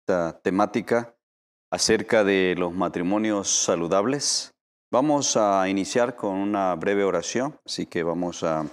esta temática acerca de los matrimonios saludables. Vamos a iniciar con una breve oración, así que vamos a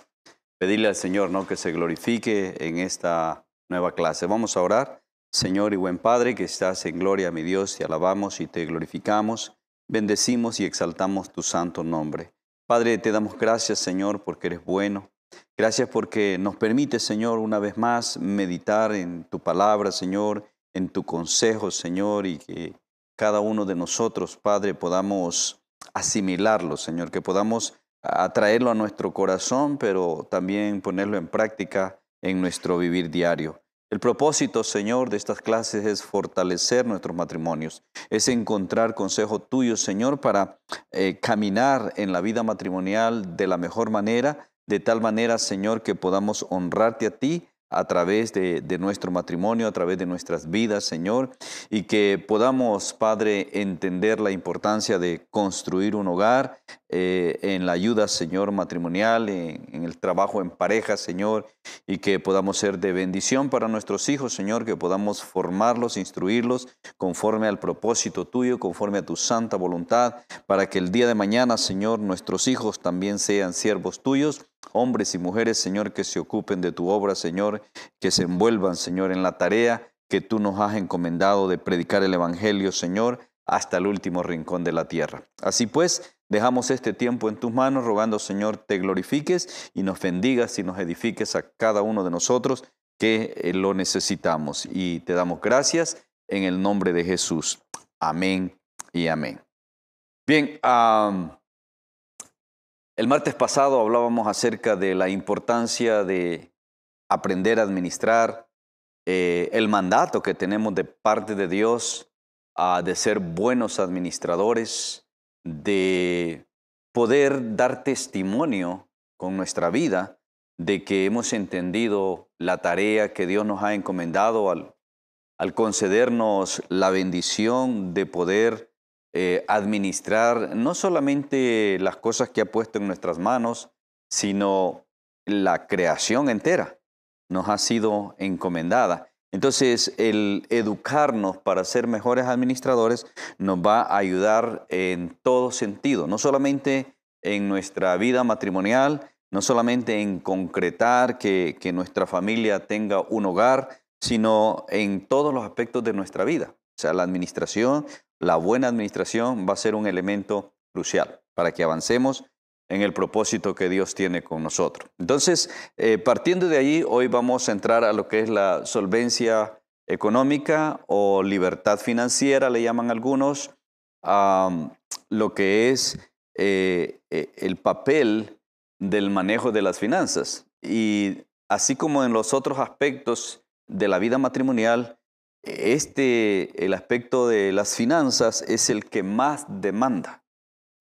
pedirle al Señor, ¿no?, que se glorifique en esta nueva clase. Vamos a orar. Señor y buen Padre, que estás en gloria, mi Dios, te alabamos y te glorificamos, bendecimos y exaltamos tu santo nombre. Padre, te damos gracias, Señor, porque eres bueno. Gracias porque nos permite, Señor, una vez más meditar en tu palabra, Señor, en tu consejo, Señor, y que cada uno de nosotros, Padre, podamos asimilarlo, Señor, que podamos atraerlo a nuestro corazón, pero también ponerlo en práctica en nuestro vivir diario. El propósito, Señor, de estas clases es fortalecer nuestros matrimonios, es encontrar consejo tuyo, Señor, para caminar en la vida matrimonial de la mejor manera, de tal manera, Señor, que podamos honrarte a ti a través de nuestro matrimonio, a través de nuestras vidas, Señor, y que podamos, Padre, entender la importancia de construir un hogar en la ayuda, Señor, matrimonial, en el trabajo en pareja, Señor, y que podamos ser de bendición para nuestros hijos, Señor, que podamos formarlos, instruirlos conforme al propósito tuyo, conforme a tu santa voluntad, para que el día de mañana, Señor, nuestros hijos también sean siervos tuyos, hombres y mujeres, Señor, que se ocupen de tu obra, Señor, que se envuelvan, Señor, en la tarea que tú nos has encomendado de predicar el Evangelio, Señor, hasta el último rincón de la tierra. Así pues, dejamos este tiempo en tus manos, rogando, Señor, te glorifiques y nos bendigas y nos edifiques a cada uno de nosotros que lo necesitamos. Y te damos gracias en el nombre de Jesús. Amén y amén. Bien, el martes pasado hablábamos acerca de la importancia de aprender a administrar, el mandato que tenemos de parte de Dios, de ser buenos administradores, de poder dar testimonio con nuestra vida de que hemos entendido la tarea que Dios nos ha encomendado al concedernos la bendición de poder administrar no solamente las cosas que ha puesto en nuestras manos, sino la creación entera nos ha sido encomendada. Entonces, el educarnos para ser mejores administradores nos va a ayudar en todo sentido, no solamente en nuestra vida matrimonial, no solamente en concretar que nuestra familia tenga un hogar, sino en todos los aspectos de nuestra vida. O sea, la administración, la buena administración va a ser un elemento crucial para que avancemos en el propósito que Dios tiene con nosotros. Entonces, partiendo de ahí, hoy vamos a entrar a lo que es la solvencia económica o libertad financiera, le llaman algunos, lo que es el papel del manejo de las finanzas. Y así como en los otros aspectos de la vida matrimonial, el aspecto de las finanzas es el que más demanda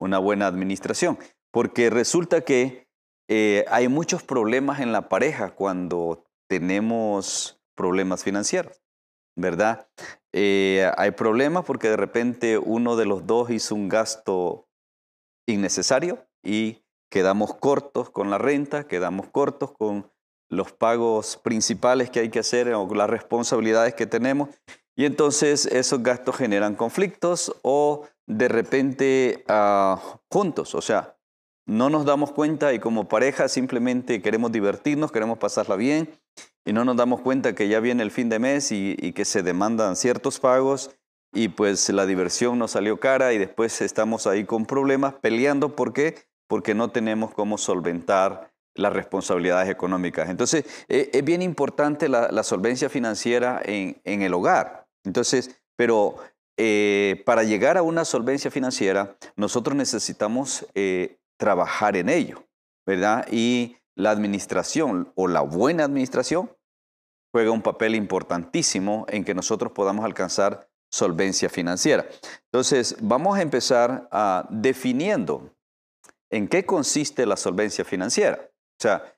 una buena administración, porque resulta que hay muchos problemas en la pareja cuando tenemos problemas financieros, ¿verdad? Hay problemas porque de repente uno de los dos hizo un gasto innecesario y quedamos cortos con la renta, quedamos cortos con los pagos principales que hay que hacer o las responsabilidades que tenemos. Y entonces esos gastos generan conflictos o de repente juntos. O sea, no nos damos cuenta y como pareja simplemente queremos divertirnos, queremos pasarla bien y no nos damos cuenta que ya viene el fin de mes y que se demandan ciertos pagos y pues la diversión nos salió cara y después estamos ahí con problemas peleando. ¿Por qué? Porque no tenemos cómo solventar las responsabilidades económicas. Entonces, es bien importante la solvencia financiera en el hogar. Entonces, pero para llegar a una solvencia financiera, nosotros necesitamos trabajar en ello, ¿verdad? Y la administración o la buena administración juega un papel importantísimo en que nosotros podamos alcanzar solvencia financiera. Entonces, vamos a empezar definiendo en qué consiste la solvencia financiera. O sea,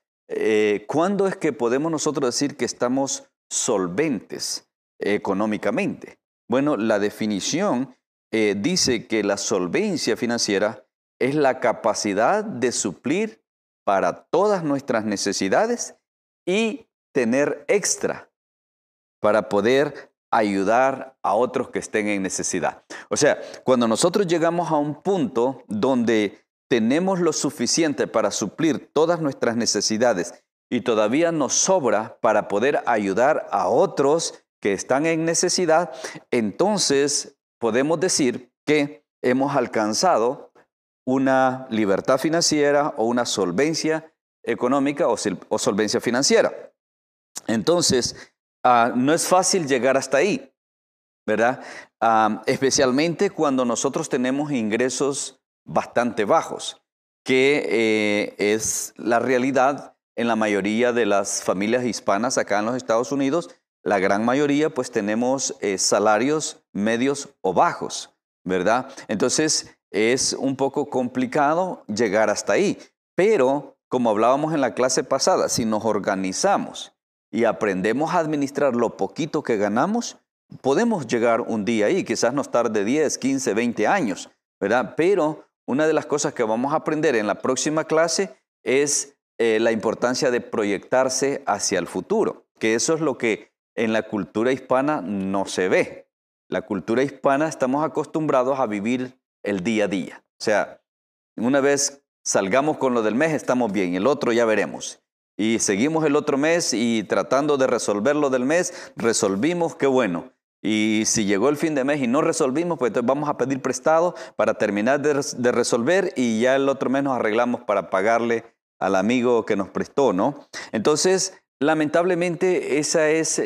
¿cuándo es que podemos nosotros decir que estamos solventes económicamente? Bueno, la definición dice que la solvencia financiera es la capacidad de suplir para todas nuestras necesidades y tener extra para poder ayudar a otros que estén en necesidad. O sea, cuando nosotros llegamos a un punto donde tenemos lo suficiente para suplir todas nuestras necesidades y todavía nos sobra para poder ayudar a otros que están en necesidad, entonces podemos decir que hemos alcanzado una libertad financiera o una solvencia económica o solvencia financiera. Entonces, no es fácil llegar hasta ahí, ¿verdad? Especialmente cuando nosotros tenemos ingresos bastante bajos, que es la realidad en la mayoría de las familias hispanas acá en los Estados Unidos. La gran mayoría pues tenemos salarios medios o bajos, ¿verdad? Entonces es un poco complicado llegar hasta ahí, pero como hablábamos en la clase pasada, si nos organizamos y aprendemos a administrar lo poquito que ganamos, podemos llegar un día ahí, quizás nos tarde 10, 15, 20 años, ¿verdad? Pero una de las cosas que vamos a aprender en la próxima clase es la importancia de proyectarse hacia el futuro, que eso es lo que en la cultura hispana no se ve. La cultura hispana estamos acostumbrados a vivir el día a día. O sea, una vez salgamos con lo del mes, estamos bien, el otro ya veremos. Y seguimos el otro mes y tratando de resolver lo del mes, resolvimos, qué bueno. Y si llegó el fin de mes y no resolvimos, pues entonces vamos a pedir prestado para terminar de resolver y ya el otro mes nos arreglamos para pagarle al amigo que nos prestó, ¿no? Entonces, lamentablemente, esa es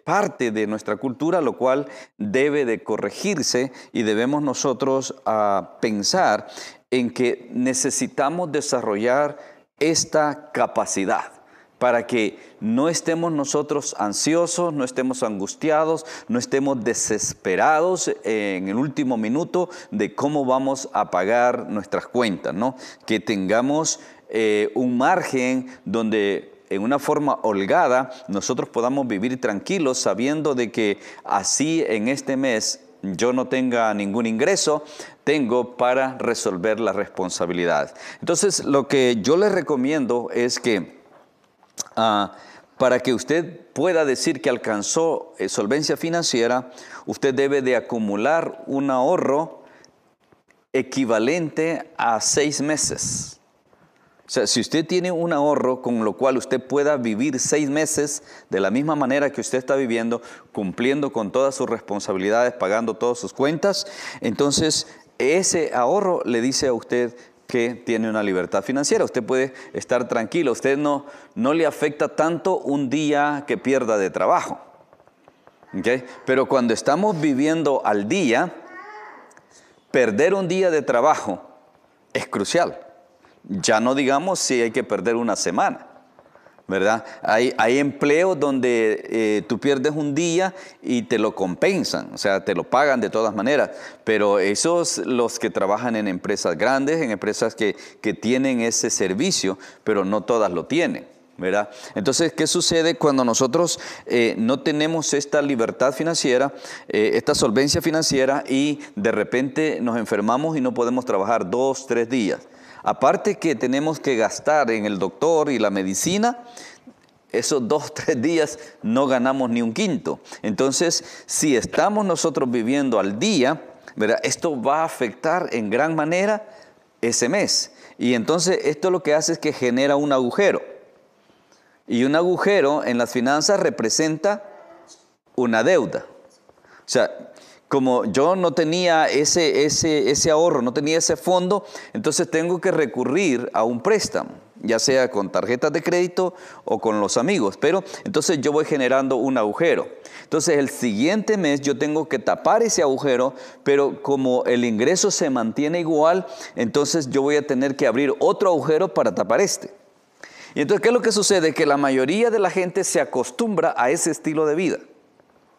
parte de nuestra cultura, lo cual debe de corregirse y debemos nosotros pensar en que necesitamos desarrollar esta capacidad para que no estemos nosotros ansiosos, no estemos angustiados, no estemos desesperados en el último minuto de cómo vamos a pagar nuestras cuentas, ¿no? Que tengamos un margen donde en una forma holgada nosotros podamos vivir tranquilos sabiendo de que así en este mes yo no tenga ningún ingreso, tengo para resolver las responsabilidades. Entonces, lo que yo les recomiendo es que para que usted pueda decir que alcanzó solvencia financiera, usted debe de acumular un ahorro equivalente a 6 meses. O sea, si usted tiene un ahorro con lo cual usted pueda vivir 6 meses de la misma manera que usted está viviendo, cumpliendo con todas sus responsabilidades, pagando todas sus cuentas, entonces ese ahorro le dice a usted que tiene una libertad financiera. Usted puede estar tranquilo, usted no le afecta tanto un día que pierda de trabajo. ¿Okay? Pero cuando estamos viviendo al día, perder un día de trabajo es crucial. Ya no digamos si hay que perder una semana, ¿verdad? Hay empleos donde tú pierdes un día y te lo compensan, o sea, te lo pagan de todas maneras, pero esos los que trabajan en empresas grandes, en empresas que tienen ese servicio, pero no todas lo tienen, ¿verdad? Entonces, ¿qué sucede cuando nosotros no tenemos esta libertad financiera, esta solvencia financiera y de repente nos enfermamos y no podemos trabajar 2, 3 días? Aparte que tenemos que gastar en el doctor y la medicina, esos 2, 3 días no ganamos ni un quinto. Entonces, si estamos nosotros viviendo al día, ¿verdad? Esto va a afectar en gran manera ese mes. Y entonces esto lo que hace es que genera un agujero. Y un agujero en las finanzas representa una deuda. O sea, como yo no tenía ese ahorro, no tenía ese fondo, entonces tengo que recurrir a un préstamo, ya sea con tarjetas de crédito o con los amigos. Pero entonces yo voy generando un agujero. Entonces el siguiente mes yo tengo que tapar ese agujero, pero como el ingreso se mantiene igual, entonces yo voy a tener que abrir otro agujero para tapar este. Y entonces, ¿qué es lo que sucede? Que la mayoría de la gente se acostumbra a ese estilo de vida,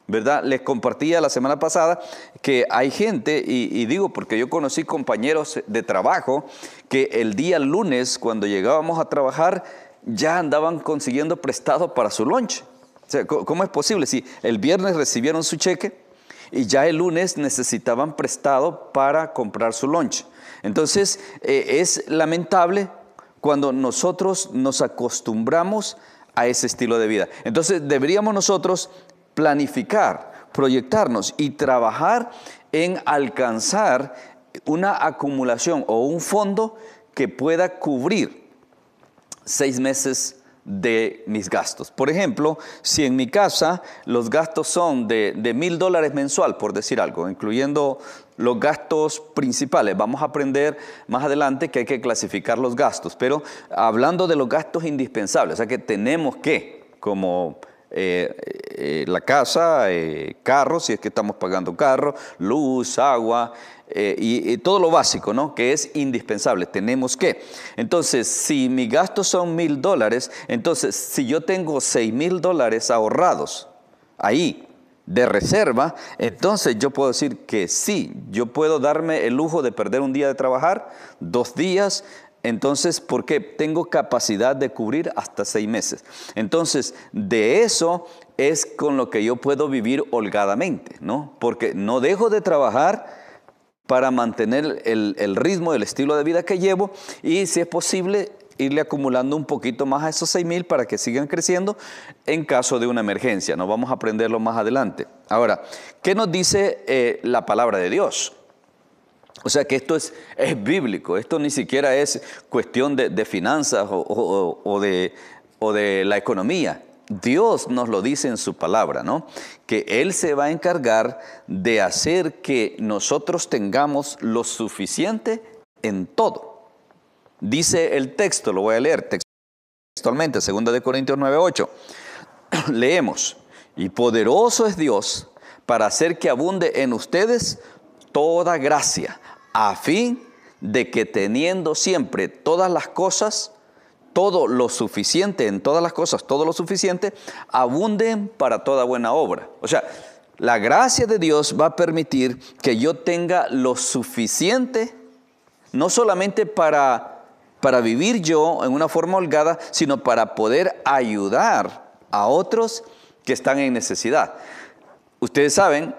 ¿verdad? Les compartía la semana pasada que hay gente, y digo porque yo conocí compañeros de trabajo, que el día lunes cuando llegábamos a trabajar ya andaban consiguiendo prestado para su lunch. O sea, ¿cómo es posible? Si el viernes recibieron su cheque y ya el lunes necesitaban prestado para comprar su lunch. Entonces, es lamentable cuando nosotros nos acostumbramos a ese estilo de vida. Entonces, deberíamos nosotros planificar, proyectarnos y trabajar en alcanzar una acumulación o un fondo que pueda cubrir 6 meses de mis gastos. Por ejemplo, si en mi casa los gastos son de $1,000 mensual, por decir algo, incluyendo los gastos principales. Vamos a aprender más adelante que hay que clasificar los gastos, pero hablando de los gastos indispensables, o sea que tenemos que, como la casa, carro, si es que estamos pagando carro, luz, agua, y todo lo básico, ¿no? Que es indispensable, tenemos que. Entonces, si mis gastos son $1,000, entonces si yo tengo $6,000 ahorrados ahí de reserva, entonces yo puedo decir que sí, yo puedo darme el lujo de perder un día de trabajar, 2 días. Entonces, ¿por qué? Tengo capacidad de cubrir hasta 6 meses. Entonces, de eso es con lo que yo puedo vivir holgadamente, ¿no? Porque no dejo de trabajar para mantener el ritmo, el estilo de vida que llevo y, si es posible, irle acumulando un poquito más a esos 6,000 para que sigan creciendo en caso de una emergencia. No vamos a aprenderlo más adelante. Ahora, ¿qué nos dice la palabra de Dios? O sea que esto es bíblico, esto ni siquiera es cuestión de finanzas o de la economía. Dios nos lo dice en su palabra, ¿no? Que Él se va a encargar de hacer que nosotros tengamos lo suficiente en todo. Dice el texto, lo voy a leer textualmente, 2 Corintios 9:8. Leemos: y poderoso es Dios para hacer que abunde en ustedes toda gracia, a fin de que teniendo siempre todas las cosas, todo lo suficiente en todas las cosas, todo lo suficiente, abunden para toda buena obra. O sea, la gracia de Dios va a permitir que yo tenga lo suficiente, no solamente para vivir yo en una forma holgada, sino para poder ayudar a otros que están en necesidad. Ustedes saben,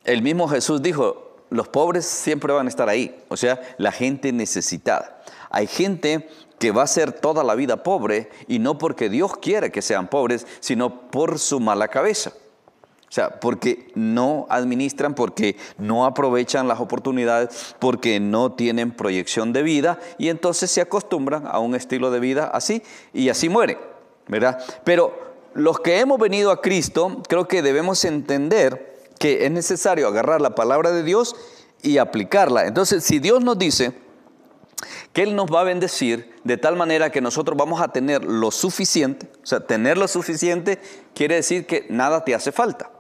el mismo Jesús dijo, los pobres siempre van a estar ahí, o sea, la gente necesitada. Hay gente que va a ser toda la vida pobre y no porque Dios quiera que sean pobres, sino por su mala cabeza. O sea, porque no administran, porque no aprovechan las oportunidades, porque no tienen proyección de vida y entonces se acostumbran a un estilo de vida así y así mueren, ¿verdad? Pero los que hemos venido a Cristo, creo que debemos entender que es necesario agarrar la palabra de Dios y aplicarla. Entonces, si Dios nos dice que Él nos va a bendecir de tal manera que nosotros vamos a tener lo suficiente, o sea, tener lo suficiente quiere decir que nada te hace falta,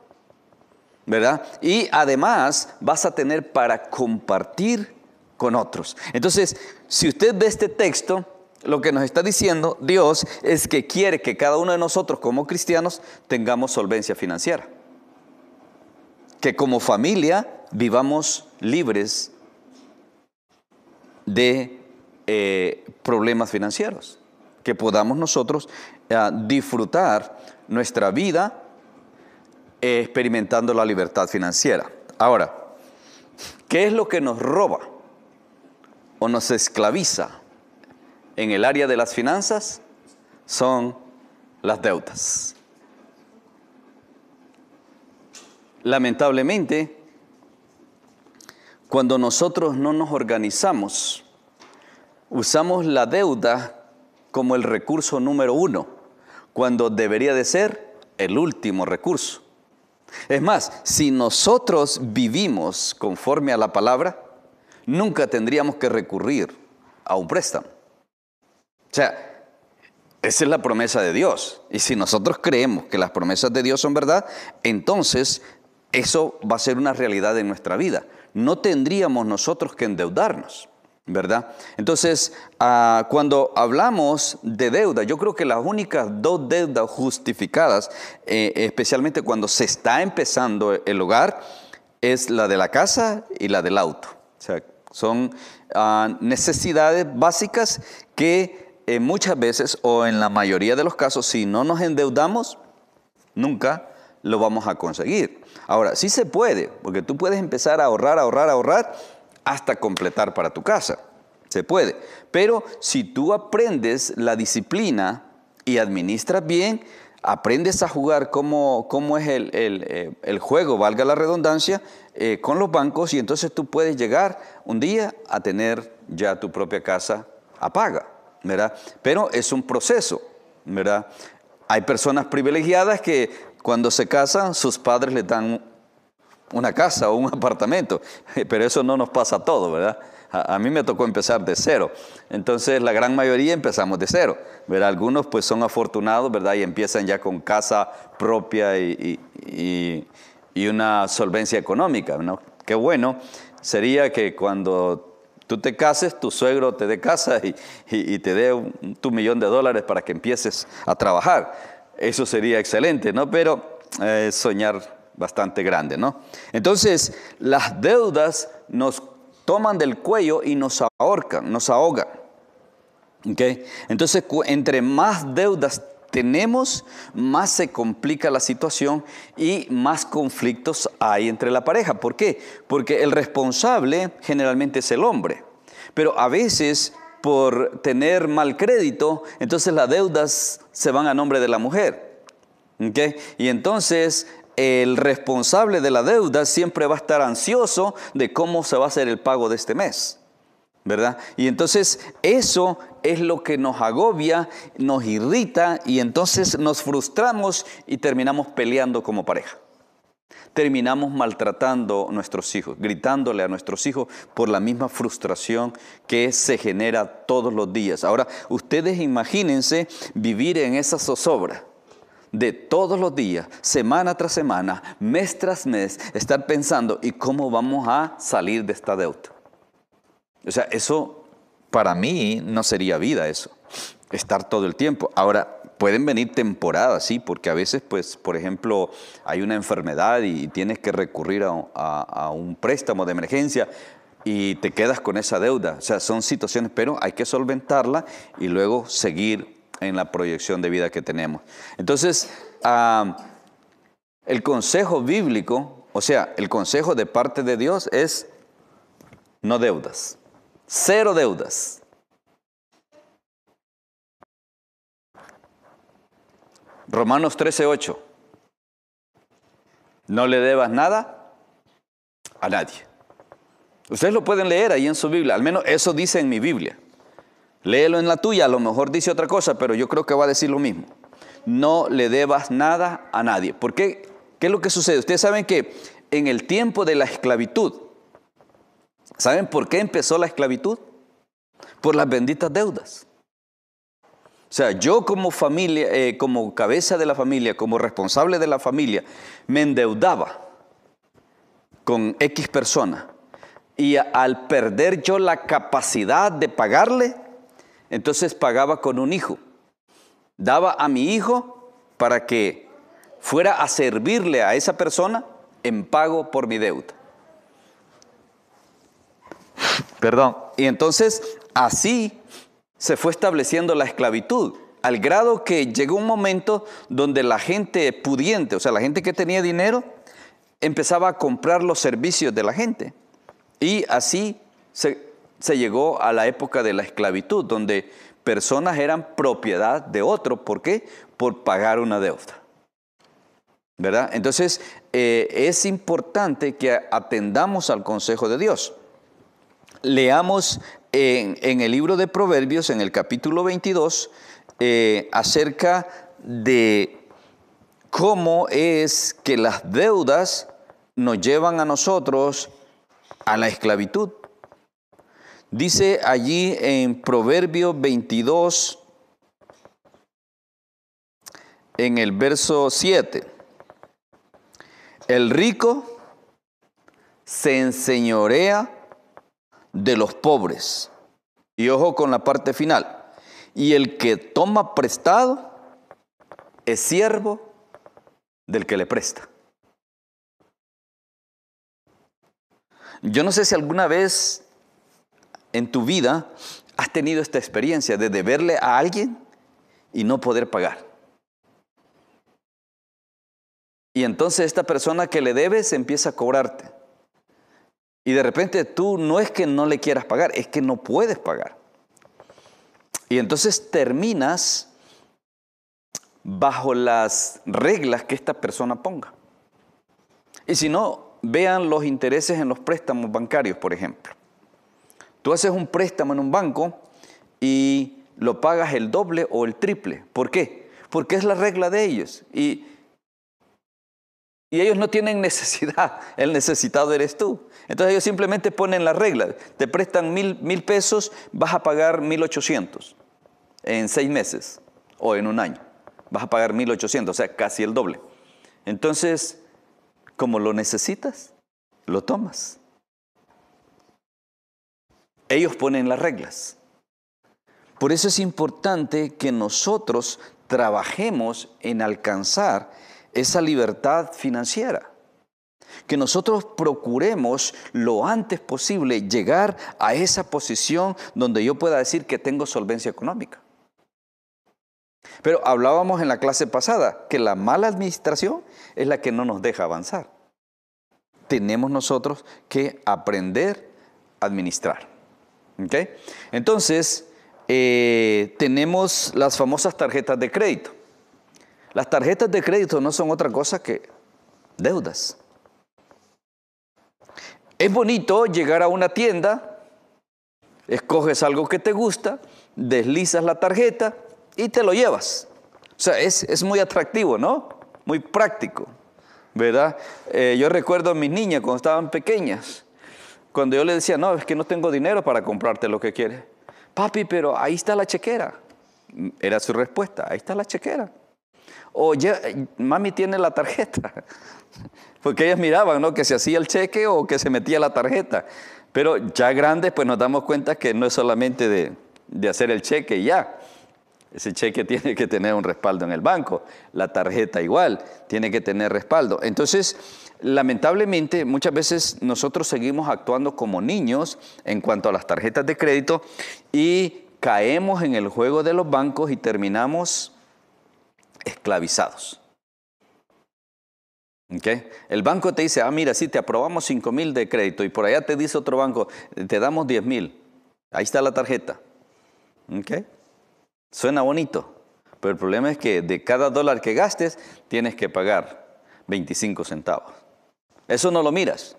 ¿verdad? Y además vas a tener para compartir con otros. Entonces, si usted ve este texto, lo que nos está diciendo Dios es que quiere que cada uno de nosotros como cristianos tengamos solvencia financiera. Que como familia vivamos libres de problemas financieros. Que podamos nosotros disfrutar nuestra vida experimentando la libertad financiera. Ahora, ¿qué es lo que nos roba o nos esclaviza en el área de las finanzas? Son las deudas. Lamentablemente, cuando nosotros no nos organizamos, usamos la deuda como el recurso número 1, cuando debería de ser el último recurso. Es más, si nosotros vivimos conforme a la palabra, nunca tendríamos que recurrir a un préstamo. O sea, esa es la promesa de Dios. Y si nosotros creemos que las promesas de Dios son verdad, entonces eso va a ser una realidad en nuestra vida. No tendríamos nosotros que endeudarnos, ¿verdad? Entonces, cuando hablamos de deuda, yo creo que las únicas 2 deudas justificadas, especialmente cuando se está empezando el hogar, es la de la casa y la del auto. O sea, son necesidades básicas que muchas veces, o en la mayoría de los casos, si no nos endeudamos, nunca lo vamos a conseguir. Ahora, sí se puede, porque tú puedes empezar a ahorrar, hasta completar para tu casa. Se puede. Pero si tú aprendes la disciplina y administras bien, aprendes a jugar cómo es el juego, valga la redundancia, con los bancos, y entonces tú puedes llegar un día a tener ya tu propia casa a paga, ¿verdad? Pero es un proceso, ¿verdad? Hay personas privilegiadas que cuando se casan, sus padres les dan una casa o un apartamento, pero eso no nos pasa a todos, ¿verdad? A mí me tocó empezar de cero. Entonces, la gran mayoría empezamos de cero, ¿verdad? Algunos pues son afortunados, ¿verdad? Y empiezan ya con casa propia y una solvencia económica, ¿no? Qué bueno sería que cuando tú te cases, tu suegro te dé casa y te dé tu $1.000.000 para que empieces a trabajar. Eso sería excelente, ¿no? Pero soñar bastante grande, ¿no? Entonces, las deudas nos toman del cuello y nos ahorcan, nos ahogan. ¿Okay? Entonces, entre más deudas tenemos, más se complica la situación y más conflictos hay entre la pareja. ¿Por qué? Porque el responsable generalmente es el hombre, pero a veces por tener mal crédito, entonces las deudas se van a nombre de la mujer. ¿Okay? Y entonces el responsable de la deuda siempre va a estar ansioso de cómo se va a hacer el pago de este mes, ¿verdad? Y entonces eso es lo que nos agobia, nos irrita, y entonces nos frustramos y terminamos peleando como pareja. Terminamos maltratando a nuestros hijos, gritándole a nuestros hijos por la misma frustración que se genera todos los días. Ahora, ustedes imagínense vivir en esa zozobra de todos los días, semana tras semana, mes tras mes, estar pensando, ¿y cómo vamos a salir de esta deuda? O sea, eso para mí no sería vida, eso, estar todo el tiempo. Ahora, pueden venir temporadas, sí, porque a veces, pues, por ejemplo, hay una enfermedad y tienes que recurrir a un préstamo de emergencia y te quedas con esa deuda. O sea, son situaciones, pero hay que solventarla y luego seguir en la proyección de vida que tenemos. Entonces, el consejo bíblico, o sea, el consejo de parte de Dios es no deudas, cero deudas. Romanos 13:8. No le debas nada a nadie. Ustedes lo pueden leer ahí en su Biblia, al menos eso dice en mi Biblia. Léelo en la tuya, a lo mejor dice otra cosa, pero yo creo que va a decir lo mismo. No le debas nada a nadie. ¿Por qué? ¿Qué es lo que sucede? Ustedes saben que en el tiempo de la esclavitud, ¿saben por qué empezó la esclavitud? Por las benditas deudas. O sea, yo como familia, como cabeza de la familia, como responsable de la familia, me endeudaba con X persona. Y al perder yo la capacidad de pagarle, entonces pagaba con un hijo. Daba a mi hijo para que fuera a servirle a esa persona en pago por mi deuda. Perdón. Y entonces así se fue estableciendo la esclavitud, al grado que llegó un momento donde la gente pudiente, o sea, la gente que tenía dinero, empezaba a comprar los servicios de la gente. Y así se llegó a la época de la esclavitud, donde personas eran propiedad de otro. ¿Por qué? Por pagar una deuda, ¿verdad? Entonces, es importante que atendamos al consejo de Dios. Leamos en el libro de Proverbios, en el capítulo 22, acerca de cómo es que las deudas nos llevan a nosotros a la esclavitud. Dice allí en Proverbios 22, en el verso 7, el rico se enseñorea de los pobres. Y ojo con la parte final. Y el que toma prestado es siervo del que le presta. Yo no sé si alguna vez en tu vida has tenido esta experiencia de deberle a alguien y no poder pagar. Y entonces esta persona que le debes empieza a cobrarte. Y de repente tú no es que no le quieras pagar, es que no puedes pagar. Y entonces terminas bajo las reglas que esta persona ponga. Y si no, vean los intereses en los préstamos bancarios, por ejemplo. Tú haces un préstamo en un banco y lo pagas el doble o el triple. ¿Por qué? Porque es la regla de ellos. Y ellos no tienen necesidad. El necesitado eres tú. Entonces ellos simplemente ponen la regla. Te prestan mil pesos, vas a pagar 1,800 en 6 meses o en un año. Vas a pagar 1,800, o sea, casi el doble. Entonces, como lo necesitas, lo tomas. Ellos ponen las reglas. Por eso es importante que nosotros trabajemos en alcanzar esa libertad financiera. Que nosotros procuremos lo antes posible llegar a esa posición donde yo pueda decir que tengo solvencia económica. Pero hablábamos en la clase pasada que la mala administración es la que no nos deja avanzar. Tenemos nosotros que aprender a administrar. ¿Okay? Entonces, tenemos las famosas tarjetas de crédito. Las tarjetas de crédito no son otra cosa que deudas. Es bonito llegar a una tienda, escoges algo que te gusta, deslizas la tarjeta y te lo llevas. O sea, es muy atractivo, ¿no? Muy práctico, ¿verdad? Yo recuerdo a mis niñas cuando estaban pequeñas, cuando yo les decía, no, es que no tengo dinero para comprarte lo que quieres. Papi, pero ahí está la chequera. Era su respuesta, ahí está la chequera. O mami tiene la tarjeta. Porque ellas miraban, ¿no?, que se hacía el cheque o que se metía la tarjeta. Pero ya grandes, pues nos damos cuenta que no es solamente de hacer el cheque y ya. Ese cheque tiene que tener un respaldo en el banco. La tarjeta igual, tiene que tener respaldo. Entonces, lamentablemente, muchas veces nosotros seguimos actuando como niños en cuanto a las tarjetas de crédito y caemos en el juego de los bancos y terminamos esclavizados. ¿Okay? El banco te dice, mira, sí, te aprobamos 5,000 de crédito, y por allá te dice otro banco, te damos 10,000. Ahí está la tarjeta. ¿Okay? Suena bonito, pero el problema es que de cada dólar que gastes, tienes que pagar 25 centavos. Eso no lo miras.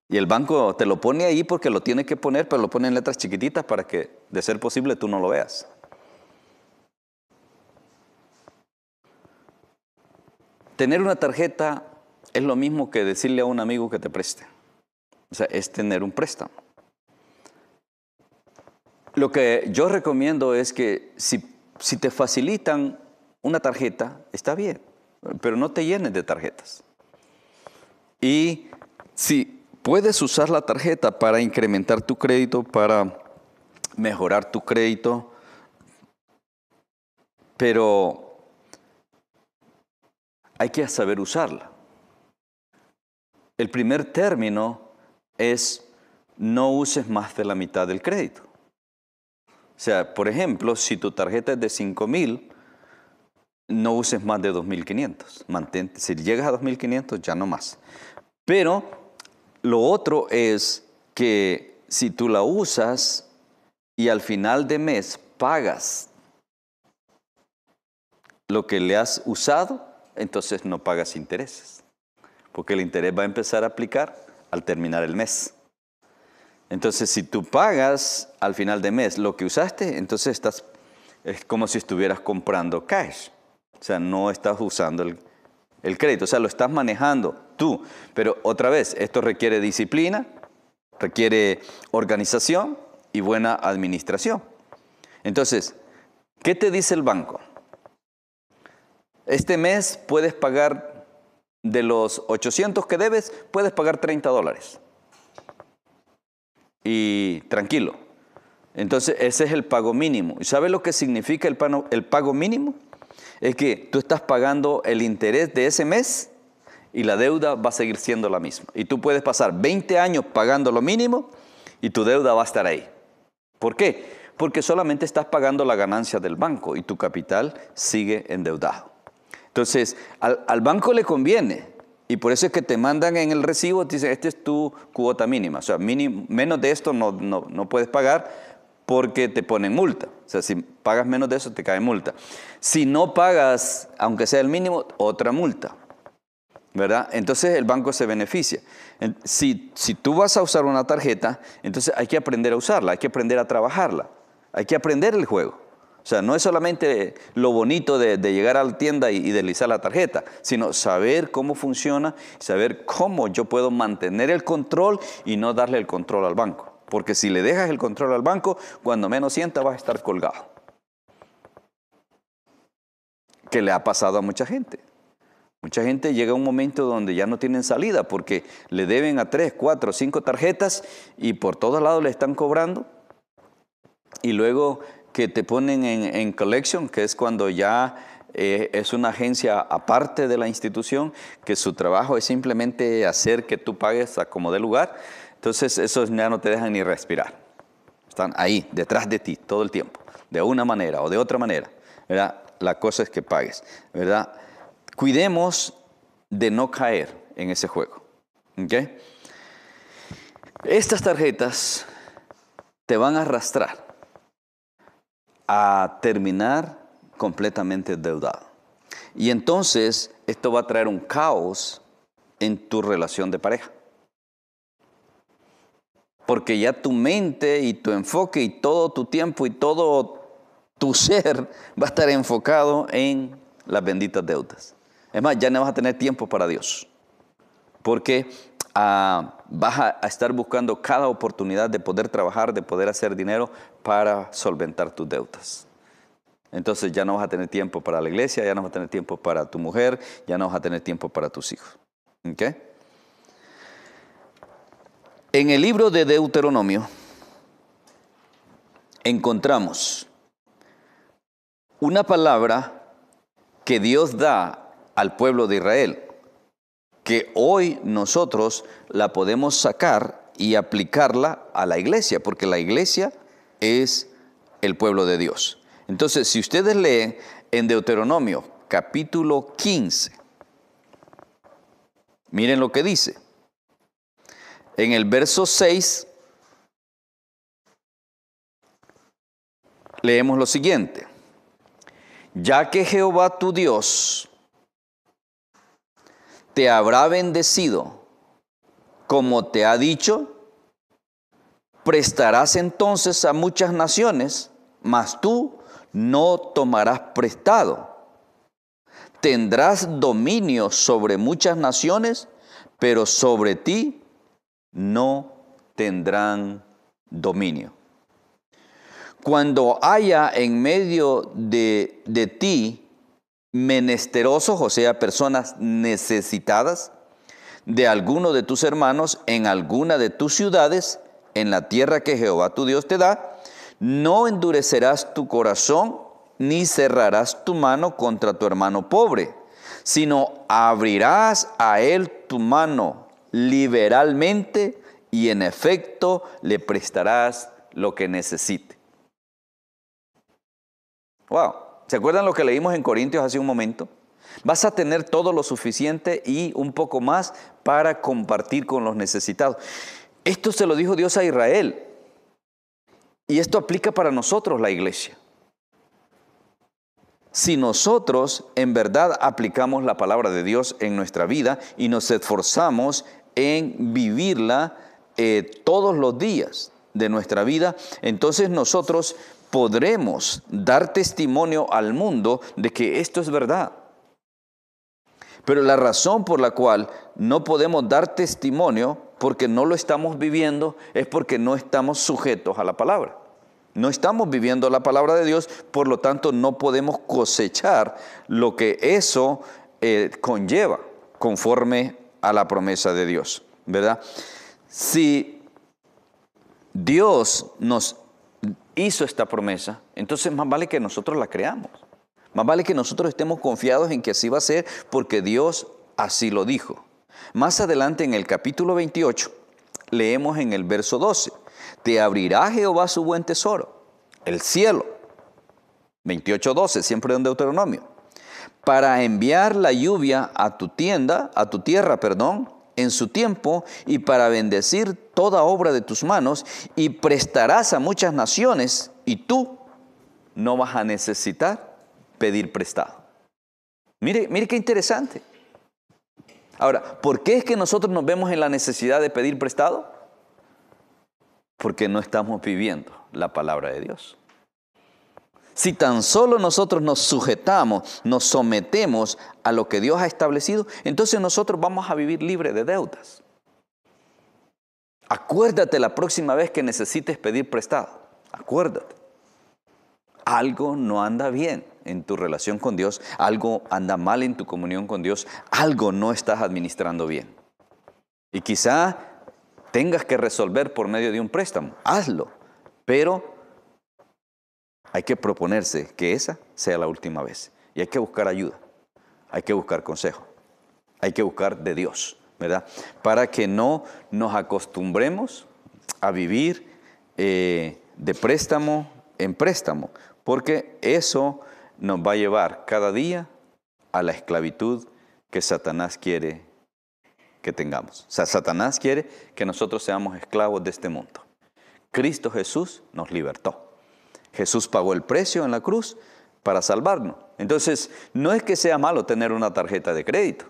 Y el banco te lo pone ahí porque lo tiene que poner, pero lo pone en letras chiquititas para que, de ser posible, tú no lo veas. Tener una tarjeta es lo mismo que decirle a un amigo que te preste. O sea, es tener un préstamo. Lo que yo recomiendo es que si te facilitan una tarjeta, está bien, pero no te llenes de tarjetas. Y si puedes usar la tarjeta para incrementar tu crédito, para mejorar tu crédito, pero hay que saber usarla. El primer término es no uses más de la mitad del crédito. O sea, por ejemplo, si tu tarjeta es de 5,000, no uses más de 2,500. Mantente. Si llegas a 2,500, ya no más. Pero lo otro es que si tú la usas y al final de mes pagas lo que le has usado, entonces no pagas intereses, porque el interés va a empezar a aplicar al terminar el mes. Entonces, si tú pagas al final de mes lo que usaste, entonces es como si estuvieras comprando cash. O sea, no estás usando el crédito, o sea, lo estás manejando tú. Pero otra vez, esto requiere disciplina, requiere organización y buena administración. Entonces, ¿qué te dice el banco? Este mes puedes pagar, de los 800 que debes, puedes pagar $30. Y tranquilo. Entonces, ese es el pago mínimo. ¿Y sabes lo que significa el pago mínimo? Es que tú estás pagando el interés de ese mes y la deuda va a seguir siendo la misma. Y tú puedes pasar 20 años pagando lo mínimo y tu deuda va a estar ahí. ¿Por qué? Porque solamente estás pagando la ganancia del banco y tu capital sigue endeudado. Entonces, al banco le conviene, y por eso es que te mandan en el recibo, te dicen, esta es tu cuota mínima, o sea, menos de esto no puedes pagar, porque te ponen multa. O sea, si pagas menos de eso, te cae multa. Si no pagas, aunque sea el mínimo, otra multa, ¿verdad? Entonces el banco se beneficia. Si tú vas a usar una tarjeta, entonces hay que aprender a usarla, hay que aprender a trabajarla, hay que aprender el juego. O sea, no es solamente lo bonito de llegar a la tienda y deslizar la tarjeta, sino saber cómo funciona, saber cómo yo puedo mantener el control y no darle el control al banco. Porque si le dejas el control al banco, cuando menos sienta vas a estar colgado. Que le ha pasado a mucha gente. Mucha gente llega a un momento donde ya no tienen salida porque le deben a 3, 4, 5 tarjetas y por todos lados le están cobrando. Y luego que te ponen en collection, que es cuando ya es una agencia aparte de la institución, que su trabajo es simplemente hacer que tú pagues a como dé lugar. Entonces esos ya no te dejan ni respirar. Están ahí, detrás de ti, todo el tiempo, de una manera o de otra manera, ¿verdad? La cosa es que pagues, ¿verdad? Cuidemos de no caer en ese juego, ¿ok? Estas tarjetas te van a arrastrar a terminar completamente endeudado. Y entonces esto va a traer un caos en tu relación de pareja. Porque ya tu mente y tu enfoque y todo tu tiempo y todo tu ser va a estar enfocado en las benditas deudas. Es más, ya no vas a tener tiempo para Dios. Porque vas a estar buscando cada oportunidad de poder trabajar, de poder hacer dinero para solventar tus deudas. Entonces ya no vas a tener tiempo para la iglesia, ya no vas a tener tiempo para tu mujer, ya no vas a tener tiempo para tus hijos. ¿Ok? En el libro de Deuteronomio encontramos una palabra que Dios da al pueblo de Israel, que hoy nosotros la podemos sacar y aplicarla a la iglesia, porque la iglesia es el pueblo de Dios. Entonces, si ustedes leen en Deuteronomio capítulo 15, miren lo que dice. En el verso 6 leemos lo siguiente: ya que Jehová tu Dios te habrá bendecido como te ha dicho, prestarás entonces a muchas naciones, mas tú no tomarás prestado. Tendrás dominio sobre muchas naciones, pero sobre ti no tendrán dominio. Cuando haya en medio de ti menesterosos, o sea, personas necesitadas, de alguno de tus hermanos en alguna de tus ciudades, en la tierra que Jehová tu Dios te da, no endurecerás tu corazón, ni cerrarás tu mano contra tu hermano pobre, sino abrirás a él tu mano liberalmente y en efecto le prestarás lo que necesite. Wow, ¿se acuerdan lo que leímos en Corintios hace un momento? Vas a tener todo lo suficiente y un poco más para compartir con los necesitados. Esto se lo dijo Dios a Israel. Y esto aplica para nosotros, la iglesia. Si nosotros en verdad aplicamos la palabra de Dios en nuestra vida y nos esforzamos en vivirla todos los días de nuestra vida, entonces nosotros podremos dar testimonio al mundo de que esto es verdad. Pero la razón por la cual no podemos dar testimonio, porque no lo estamos viviendo, es porque no estamos sujetos a la palabra. No estamos viviendo la palabra de Dios, por lo tanto no podemos cosechar lo que eso conlleva conforme a la promesa de Dios, ¿verdad? Si Dios nos hizo esta promesa, entonces más vale que nosotros la creamos. Más vale que nosotros estemos confiados en que así va a ser porque Dios así lo dijo. Más adelante en el capítulo 28, leemos en el verso 12, te abrirá Jehová su buen tesoro, el cielo, 28:12, siempre en Deuteronomio, para enviar la lluvia a tu tierra, en su tiempo y para bendecir toda obra de tus manos, y prestarás a muchas naciones, y tú no vas a necesitar pedir prestado. Mire qué interesante. Ahora, ¿por qué es que nosotros nos vemos en la necesidad de pedir prestado? Porque no estamos viviendo la palabra de Dios. Si tan solo nosotros nos sujetamos, nos sometemos a lo que Dios ha establecido, entonces nosotros vamos a vivir libre de deudas. Acuérdate la próxima vez que necesites pedir prestado. Acuérdate. Algo no anda bien en tu relación con Dios, algo anda mal en tu comunión con Dios, algo no estás administrando bien. Y quizá tengas que resolver por medio de un préstamo. Hazlo, pero hay que proponerse que esa sea la última vez. Y hay que buscar ayuda, hay que buscar consejo, hay que buscar de Dios, ¿verdad? Para que no nos acostumbremos a vivir de préstamo en préstamo, porque eso nos va a llevar cada día a la esclavitud que Satanás quiere que tengamos. O sea, Satanás quiere que nosotros seamos esclavos de este mundo. Cristo Jesús nos libertó. Jesús pagó el precio en la cruz para salvarnos. Entonces, no es que sea malo tener una tarjeta de crédito,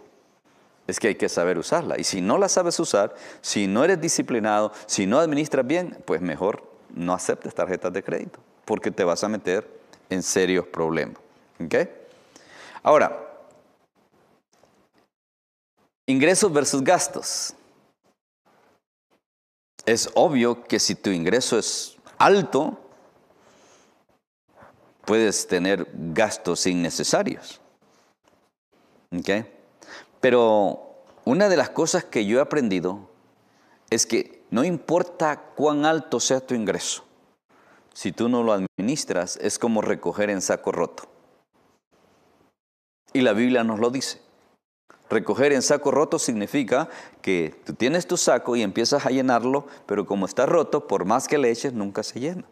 es que hay que saber usarla. Y si no la sabes usar, si no eres disciplinado, si no administras bien, pues mejor no aceptes tarjetas de crédito, porque te vas a meter en serios problemas. ¿Okay? Ahora, ingresos versus gastos. Es obvio que si tu ingreso es alto, puedes tener gastos innecesarios. ¿Okay? Pero una de las cosas que yo he aprendido es que no importa cuán alto sea tu ingreso, si tú no lo administras, es como recoger en saco roto. Y la Biblia nos lo dice. Recoger en saco roto significa que tú tienes tu saco y empiezas a llenarlo, pero como está roto, por más que le eches, nunca se llena.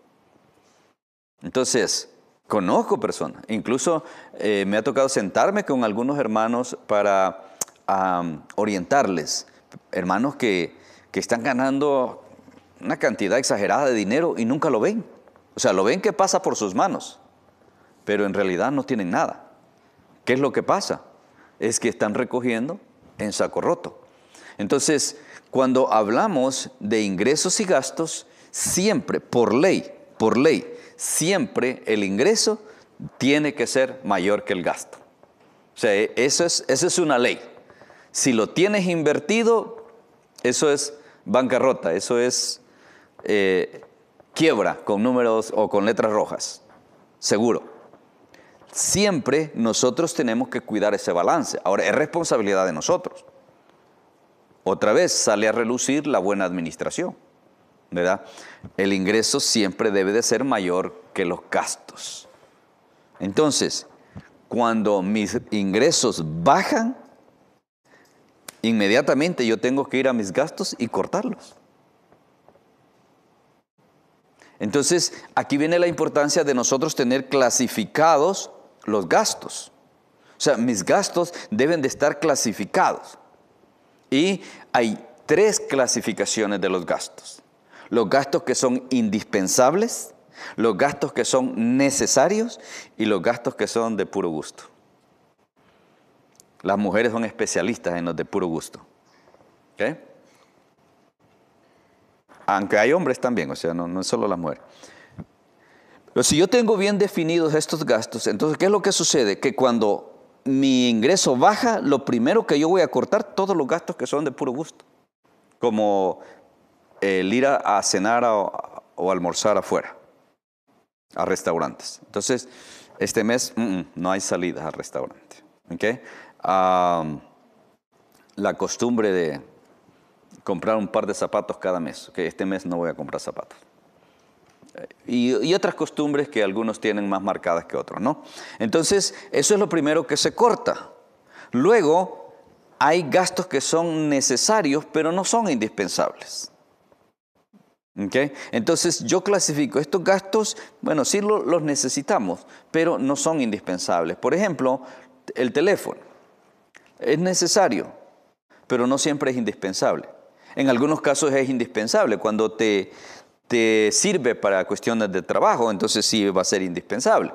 Entonces, conozco personas, incluso me ha tocado sentarme con algunos hermanos para orientarles. Hermanos que están ganando una cantidad exagerada de dinero y nunca lo ven. O sea, lo ven que pasa por sus manos, pero en realidad no tienen nada. ¿Qué es lo que pasa? Es que están recogiendo en saco roto. Entonces, cuando hablamos de ingresos y gastos, siempre, por ley, siempre el ingreso tiene que ser mayor que el gasto. O sea, esa es una ley. Si lo tienes invertido, eso es bancarrota, eso es quiebra con números o con letras rojas, seguro. Siempre nosotros tenemos que cuidar ese balance. Ahora, es responsabilidad de nosotros. Otra vez sale a relucir la buena administración, ¿verdad? El ingreso siempre debe de ser mayor que los gastos. Entonces, cuando mis ingresos bajan, inmediatamente yo tengo que ir a mis gastos y cortarlos. Entonces, aquí viene la importancia de nosotros tener clasificados los gastos. O sea, mis gastos deben de estar clasificados. Y hay 3 clasificaciones de los gastos. Los gastos que son indispensables, los gastos que son necesarios y los gastos que son de puro gusto. Las mujeres son especialistas en los de puro gusto. ¿Okay? Aunque hay hombres también, o sea, no es solo las mujeres. Pero si yo tengo bien definidos estos gastos, entonces, ¿qué es lo que sucede? Que cuando mi ingreso baja, lo primero que yo voy a cortar, todos los gastos que son de puro gusto. Como el ir a cenar o almorzar afuera, a restaurantes. Entonces, este mes no hay salidas al restaurante. ¿Okay? La costumbre de comprar un par de zapatos cada mes. ¿Okay? Este mes no voy a comprar zapatos. Y otras costumbres que algunos tienen más marcadas que otros, ¿no? Entonces, eso es lo primero que se corta. Luego, hay gastos que son necesarios, pero no son indispensables. ¿Okay? Entonces, yo clasifico estos gastos, bueno, sí los necesitamos, pero no son indispensables. Por ejemplo, el teléfono es necesario, pero no siempre es indispensable. En algunos casos es indispensable. Cuando te sirve para cuestiones de trabajo, entonces sí va a ser indispensable,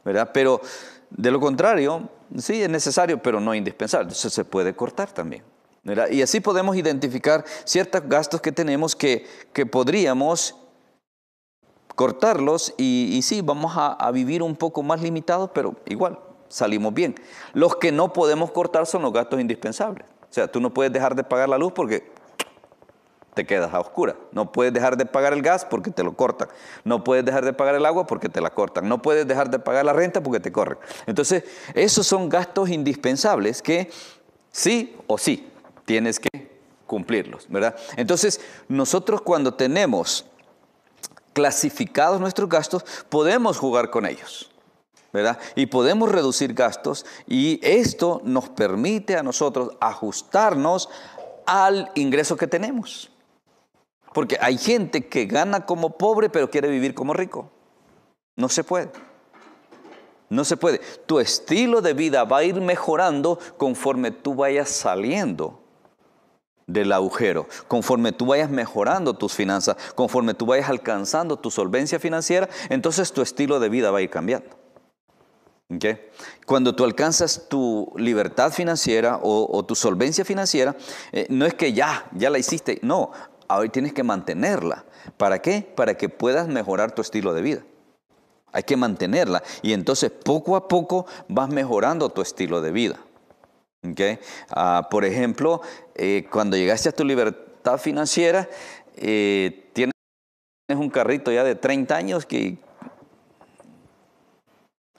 ¿verdad? Pero de lo contrario, sí es necesario, pero no indispensable. Entonces se puede cortar también, ¿verdad? Y así podemos identificar ciertos gastos que tenemos que podríamos cortarlos y sí, vamos a vivir un poco más limitados, pero igual salimos bien. Los que no podemos cortar son los gastos indispensables. O sea, tú no puedes dejar de pagar la luz porque te quedas a oscuras. No puedes dejar de pagar el gas porque te lo cortan. No puedes dejar de pagar el agua porque te la cortan. No puedes dejar de pagar la renta porque te corren. Entonces, esos son gastos indispensables que sí o sí tienes que cumplirlos, ¿verdad? Entonces, nosotros cuando tenemos clasificados nuestros gastos, podemos jugar con ellos, ¿verdad? Y podemos reducir gastos y esto nos permite a nosotros ajustarnos al ingreso que tenemos. Porque hay gente que gana como pobre pero quiere vivir como rico. No se puede. No se puede. Tu estilo de vida va a ir mejorando conforme tú vayas saliendo del agujero, conforme tú vayas mejorando tus finanzas, conforme tú vayas alcanzando tu solvencia financiera, entonces tu estilo de vida va a ir cambiando. ¿Okay? Cuando tú alcanzas tu libertad financiera o tu solvencia financiera, no es que ya la hiciste, no, ahora tienes que mantenerla. ¿Para qué? Para que puedas mejorar tu estilo de vida. Hay que mantenerla y entonces poco a poco vas mejorando tu estilo de vida. ¿Okay? Por ejemplo, cuando llegaste a tu libertad financiera, tienes un carrito ya de 30 años que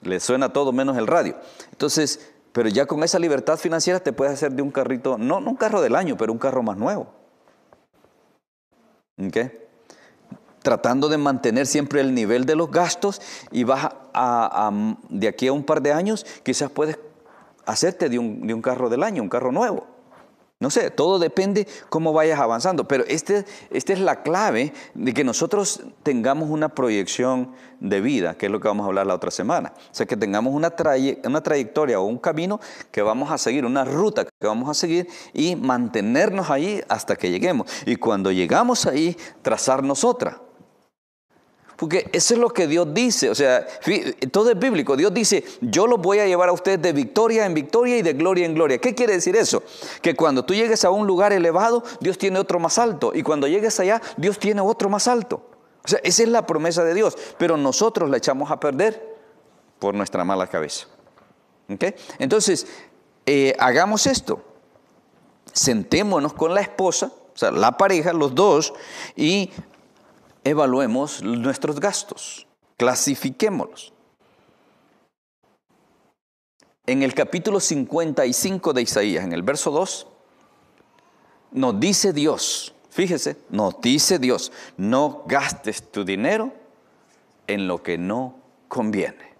le suena todo menos el radio. Entonces, pero ya con esa libertad financiera te puedes hacer de un carrito, no un carro del año, pero un carro más nuevo. ¿Okay? Tratando de mantener siempre el nivel de los gastos y vas de aquí a un par de años, quizás puedes hacerte de un carro del año, un carro nuevo. No sé, todo depende cómo vayas avanzando, pero esta es la clave de que nosotros tengamos una proyección de vida, que es lo que vamos a hablar la otra semana. O sea, que tengamos una trayectoria o un camino que vamos a seguir, una ruta que vamos a seguir y mantenernos ahí hasta que lleguemos. Y cuando llegamos ahí, trazarnos otra. Porque eso es lo que Dios dice, o sea, todo es bíblico. Dios dice, yo los voy a llevar a ustedes de victoria en victoria y de gloria en gloria. ¿Qué quiere decir eso? Que cuando tú llegues a un lugar elevado, Dios tiene otro más alto. Y cuando llegues allá, Dios tiene otro más alto. O sea, esa es la promesa de Dios. Pero nosotros la echamos a perder por nuestra mala cabeza. ¿Okay? Entonces, hagamos esto. Sentémonos con la esposa, o sea, la pareja, los dos, y evaluemos nuestros gastos, clasifiquémoslos. En el capítulo 55 de Isaías, en el verso 2, nos dice Dios, fíjese, nos dice Dios, no gastes tu dinero en lo que no conviene.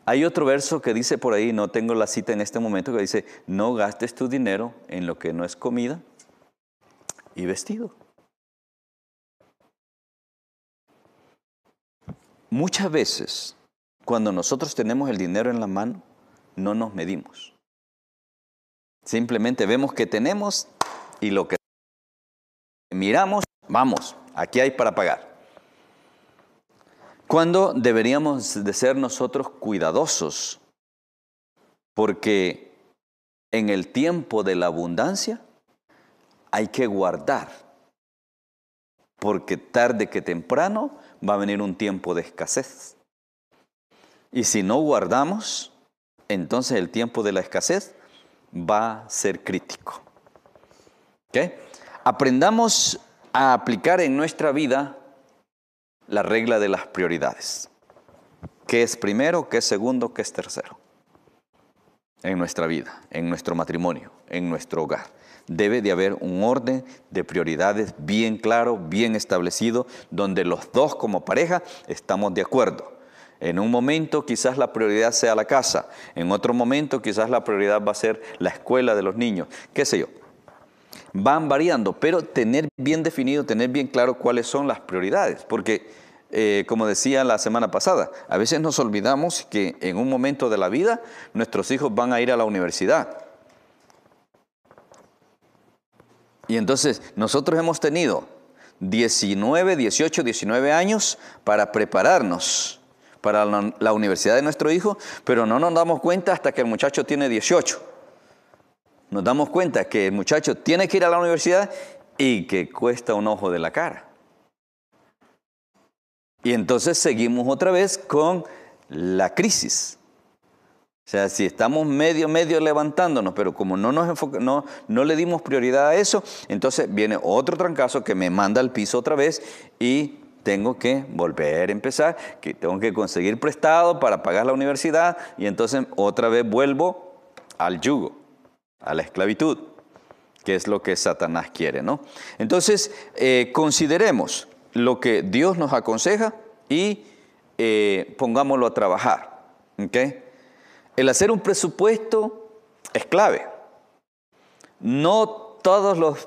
Hay otro verso que dice por ahí, no tengo la cita en este momento, que dice, no gastes tu dinero en lo que no es comida y vestido. Muchas veces, cuando nosotros tenemos el dinero en la mano, no nos medimos. Simplemente vemos que tenemos y lo que miramos, vamos, aquí hay para pagar. Cuando deberíamos de ser nosotros cuidadosos, porque en el tiempo de la abundancia, hay que guardar, porque tarde que temprano va a venir un tiempo de escasez. Y si no guardamos, entonces el tiempo de la escasez va a ser crítico. ¿Okay? Aprendamos a aplicar en nuestra vida la regla de las prioridades. ¿Qué es primero, qué es segundo, qué es tercero? En nuestra vida, en nuestro matrimonio, en nuestro hogar. Debe de haber un orden de prioridades bien claro, bien establecido, donde los dos como pareja estamos de acuerdo. En un momento quizás la prioridad sea la casa, en otro momento quizás la prioridad va a ser la escuela de los niños, qué sé yo. Van variando, pero tener bien definido, tener bien claro cuáles son las prioridades, porque como decía la semana pasada, a veces nos olvidamos que en un momento de la vida nuestros hijos van a ir a la universidad. Y entonces nosotros hemos tenido 19 años para prepararnos para la universidad de nuestro hijo, pero no nos damos cuenta hasta que el muchacho tiene 18. Nos damos cuenta que el muchacho tiene que ir a la universidad y que cuesta un ojo de la cara. Y entonces seguimos otra vez con la crisis. O sea, si estamos medio levantándonos, pero como no le dimos prioridad a eso, entonces viene otro trancazo que me manda al piso otra vez y tengo que volver a empezar, que tengo que conseguir prestado para pagar la universidad y entonces otra vez vuelvo al yugo, a la esclavitud, que es lo que Satanás quiere, ¿no? Entonces, consideremos lo que Dios nos aconseja y pongámoslo a trabajar, ¿ok? El hacer un presupuesto es clave. No todos los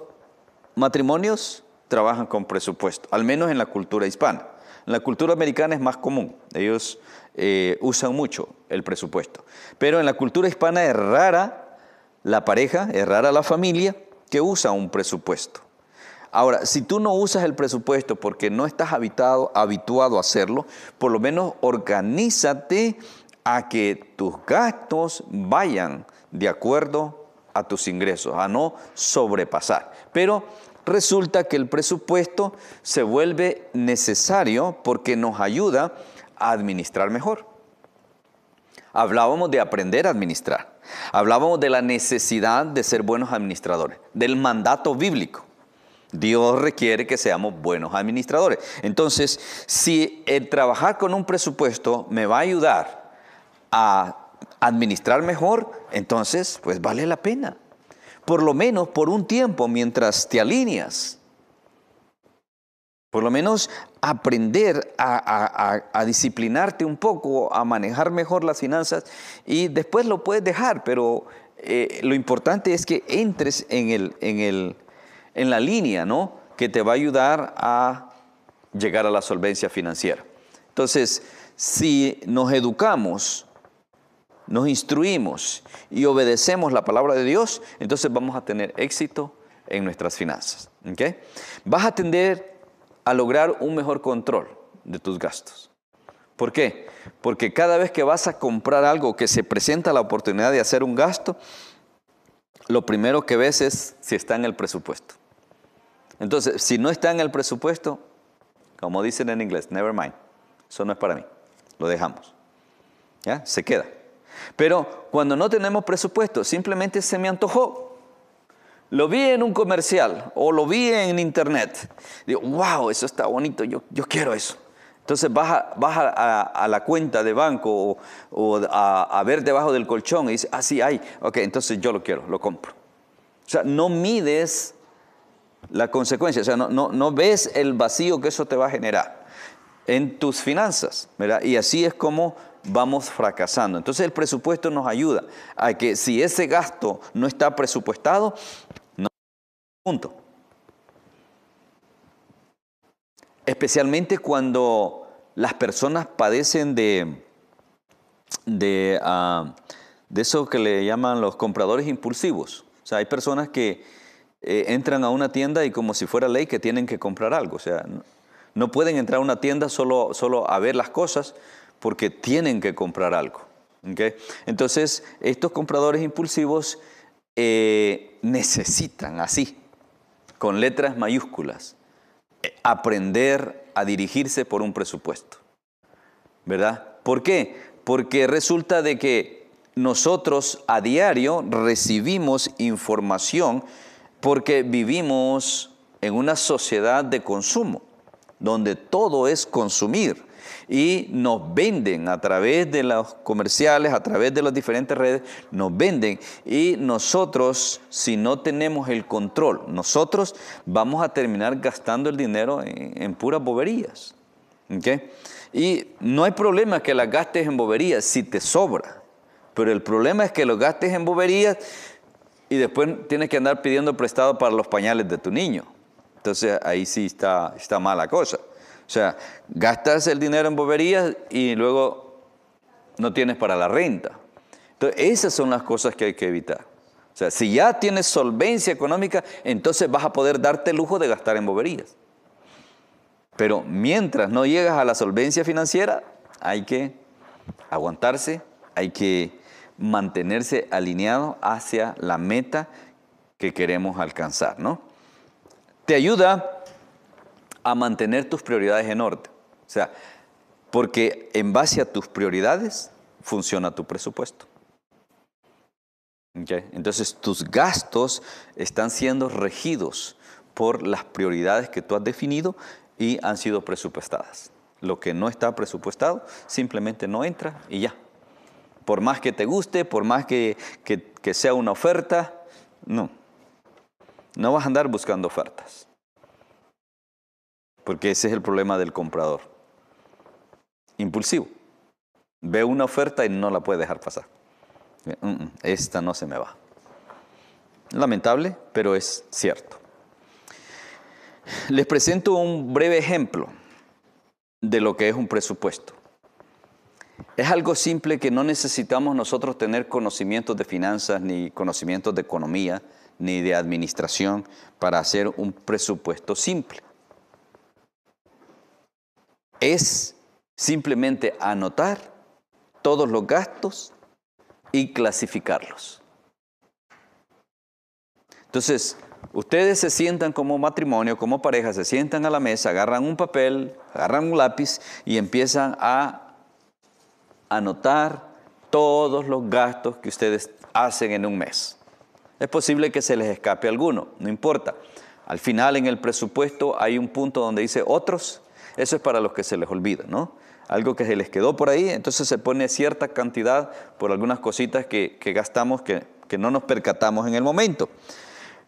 matrimonios trabajan con presupuesto, al menos en la cultura hispana. En la cultura americana es más común. Ellos usan mucho el presupuesto. Pero en la cultura hispana es rara la pareja, es rara la familia que usa un presupuesto. Ahora, si tú no usas el presupuesto porque no estás habituado a hacerlo, por lo menos organízate a que tus gastos vayan de acuerdo a tus ingresos, a no sobrepasar. Pero resulta que el presupuesto se vuelve necesario porque nos ayuda a administrar mejor. Hablábamos de aprender a administrar. Hablábamos de la necesidad de ser buenos administradores, del mandato bíblico. Dios requiere que seamos buenos administradores. Entonces, si el trabajar con un presupuesto me va a ayudar a administrar mejor, entonces, pues vale la pena. Por lo menos por un tiempo, mientras te alineas. Por lo menos aprender a disciplinarte un poco, a manejar mejor las finanzas y después lo puedes dejar, pero lo importante es que entres en la línea, ¿no?, que te va a ayudar a llegar a la solvencia financiera. Entonces, si nos educamos, nos instruimos y obedecemos la palabra de Dios, entonces vamos a tener éxito en nuestras finanzas. ¿Okay? Vas a tender a lograr un mejor control de tus gastos. ¿Por qué? Porque cada vez que vas a comprar algo, que se presenta la oportunidad de hacer un gasto, lo primero que ves es si está en el presupuesto. Entonces, si no está en el presupuesto, como dicen en inglés, never mind, eso no es para mí, lo dejamos. ¿Ya? Se queda. Pero cuando no tenemos presupuesto, simplemente se me antojó. Lo vi en un comercial o lo vi en internet. Digo, wow, eso está bonito, yo quiero eso. Entonces vas a la cuenta de banco o a ver debajo del colchón y dices, ah, sí hay. Ok, entonces yo lo quiero, lo compro. O sea, no mides la consecuencia, o sea, no ves el vacío que eso te va a generar en tus finanzas, ¿verdad? Y así es como vamos fracasando. Entonces el presupuesto nos ayuda a que si ese gasto no está presupuestado, no punto. Especialmente cuando las personas padecen de eso que le llaman los compradores impulsivos. O sea, hay personas que entran a una tienda y como si fuera ley que tienen que comprar algo. O sea, no pueden entrar a una tienda solo a ver las cosas porque tienen que comprar algo. ¿Okay? Entonces, estos compradores impulsivos necesitan así, con letras mayúsculas, aprender a dirigirse por un presupuesto. ¿Verdad? ¿Por qué? Porque resulta de que nosotros a diario recibimos información porque vivimos en una sociedad de consumo, donde todo es consumir. Y nos venden a través de los comerciales, a través de las diferentes redes, nos venden. Y nosotros, si no tenemos el control, nosotros vamos a terminar gastando el dinero en puras boberías. ¿Okay? Y no hay problema que las gastes en boberías si te sobra. Pero el problema es que lo gastes en boberías y después tienes que andar pidiendo prestado para los pañales de tu niño. Entonces ahí sí está mala cosa. O sea, gastas el dinero en boberías y luego no tienes para la renta. Entonces, esas son las cosas que hay que evitar. O sea, si ya tienes solvencia económica, entonces vas a poder darte el lujo de gastar en boberías. Pero mientras no llegas a la solvencia financiera, hay que aguantarse, hay que mantenerse alineado hacia la meta que queremos alcanzar, ¿no? Te ayuda a mantener tus prioridades en orden. O sea, porque en base a tus prioridades funciona tu presupuesto. ¿Okay? Entonces, tus gastos están siendo regidos por las prioridades que tú has definido y han sido presupuestadas. Lo que no está presupuestado simplemente no entra y ya. Por más que te guste, por más que sea una oferta, no vas a andar buscando ofertas. Porque ese es el problema del comprador. Impulsivo. Ve una oferta y no la puede dejar pasar. Esta no se me va. Lamentable, pero es cierto. Les presento un breve ejemplo de lo que es un presupuesto. Es algo simple que no necesitamos nosotros tener conocimientos de finanzas, ni conocimientos de economía, ni de administración para hacer un presupuesto simple. Es simplemente anotar todos los gastos y clasificarlos. Entonces, ustedes se sientan como matrimonio, como pareja, se sientan a la mesa, agarran un papel, agarran un lápiz y empiezan a anotar todos los gastos que ustedes hacen en un mes. Es posible que se les escape alguno, no importa. Al final en el presupuesto hay un punto donde dice otros, eso es para los que se les olvida, ¿no? Algo que se les quedó por ahí, entonces se pone cierta cantidad por algunas cositas que gastamos que no nos percatamos en el momento.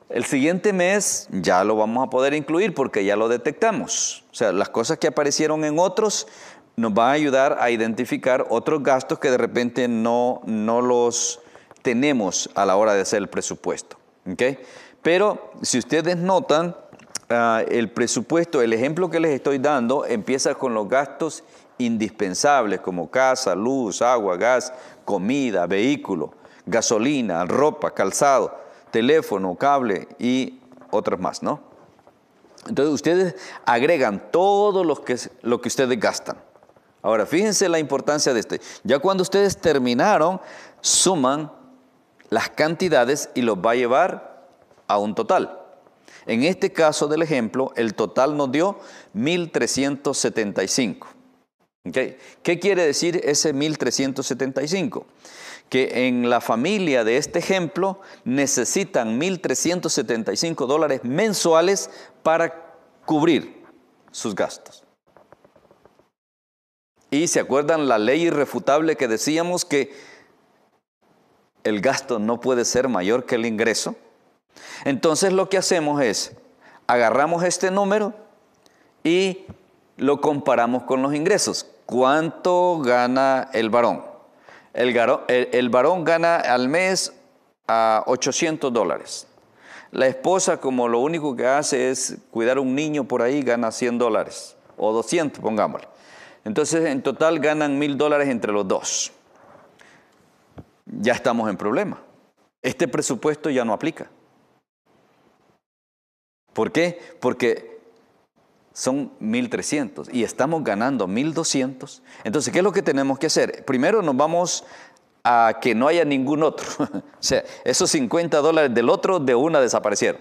El siguiente mes ya lo vamos a poder incluir porque ya lo detectamos. O sea, las cosas que aparecieron en otros nos van a ayudar a identificar otros gastos que de repente no los tenemos a la hora de hacer el presupuesto. ¿Okay? Pero si ustedes notan, el presupuesto, el ejemplo que les estoy dando, empieza con los gastos indispensables como casa, luz, agua, gas, comida, vehículo, gasolina, ropa, calzado, teléfono, cable y otros más, ¿no? Entonces ustedes agregan todo lo que ustedes gastan. Ahora, fíjense la importancia de este. Ya cuando ustedes terminaron, suman las cantidades y los va a llevar a un total. En este caso del ejemplo, el total nos dio 1,375. ¿Okay? ¿Qué quiere decir ese 1,375? Que en la familia de este ejemplo necesitan $1,375 mensuales para cubrir sus gastos. Y se acuerdan la ley irrefutable que decíamos que el gasto no puede ser mayor que el ingreso. Entonces lo que hacemos es, agarramos este número y lo comparamos con los ingresos. ¿Cuánto gana el varón? El varón gana al mes a $800. La esposa, como lo único que hace es cuidar a un niño por ahí, gana $100 o 200, pongámosle. Entonces, en total ganan $1,000 entre los dos. Ya estamos en problema. Este presupuesto ya no aplica. ¿Por qué? Porque son 1,300 y estamos ganando 1,200. Entonces, ¿qué es lo que tenemos que hacer? Primero nos vamos a que no haya ningún otro. O sea, esos $50 del otro de una desaparecieron.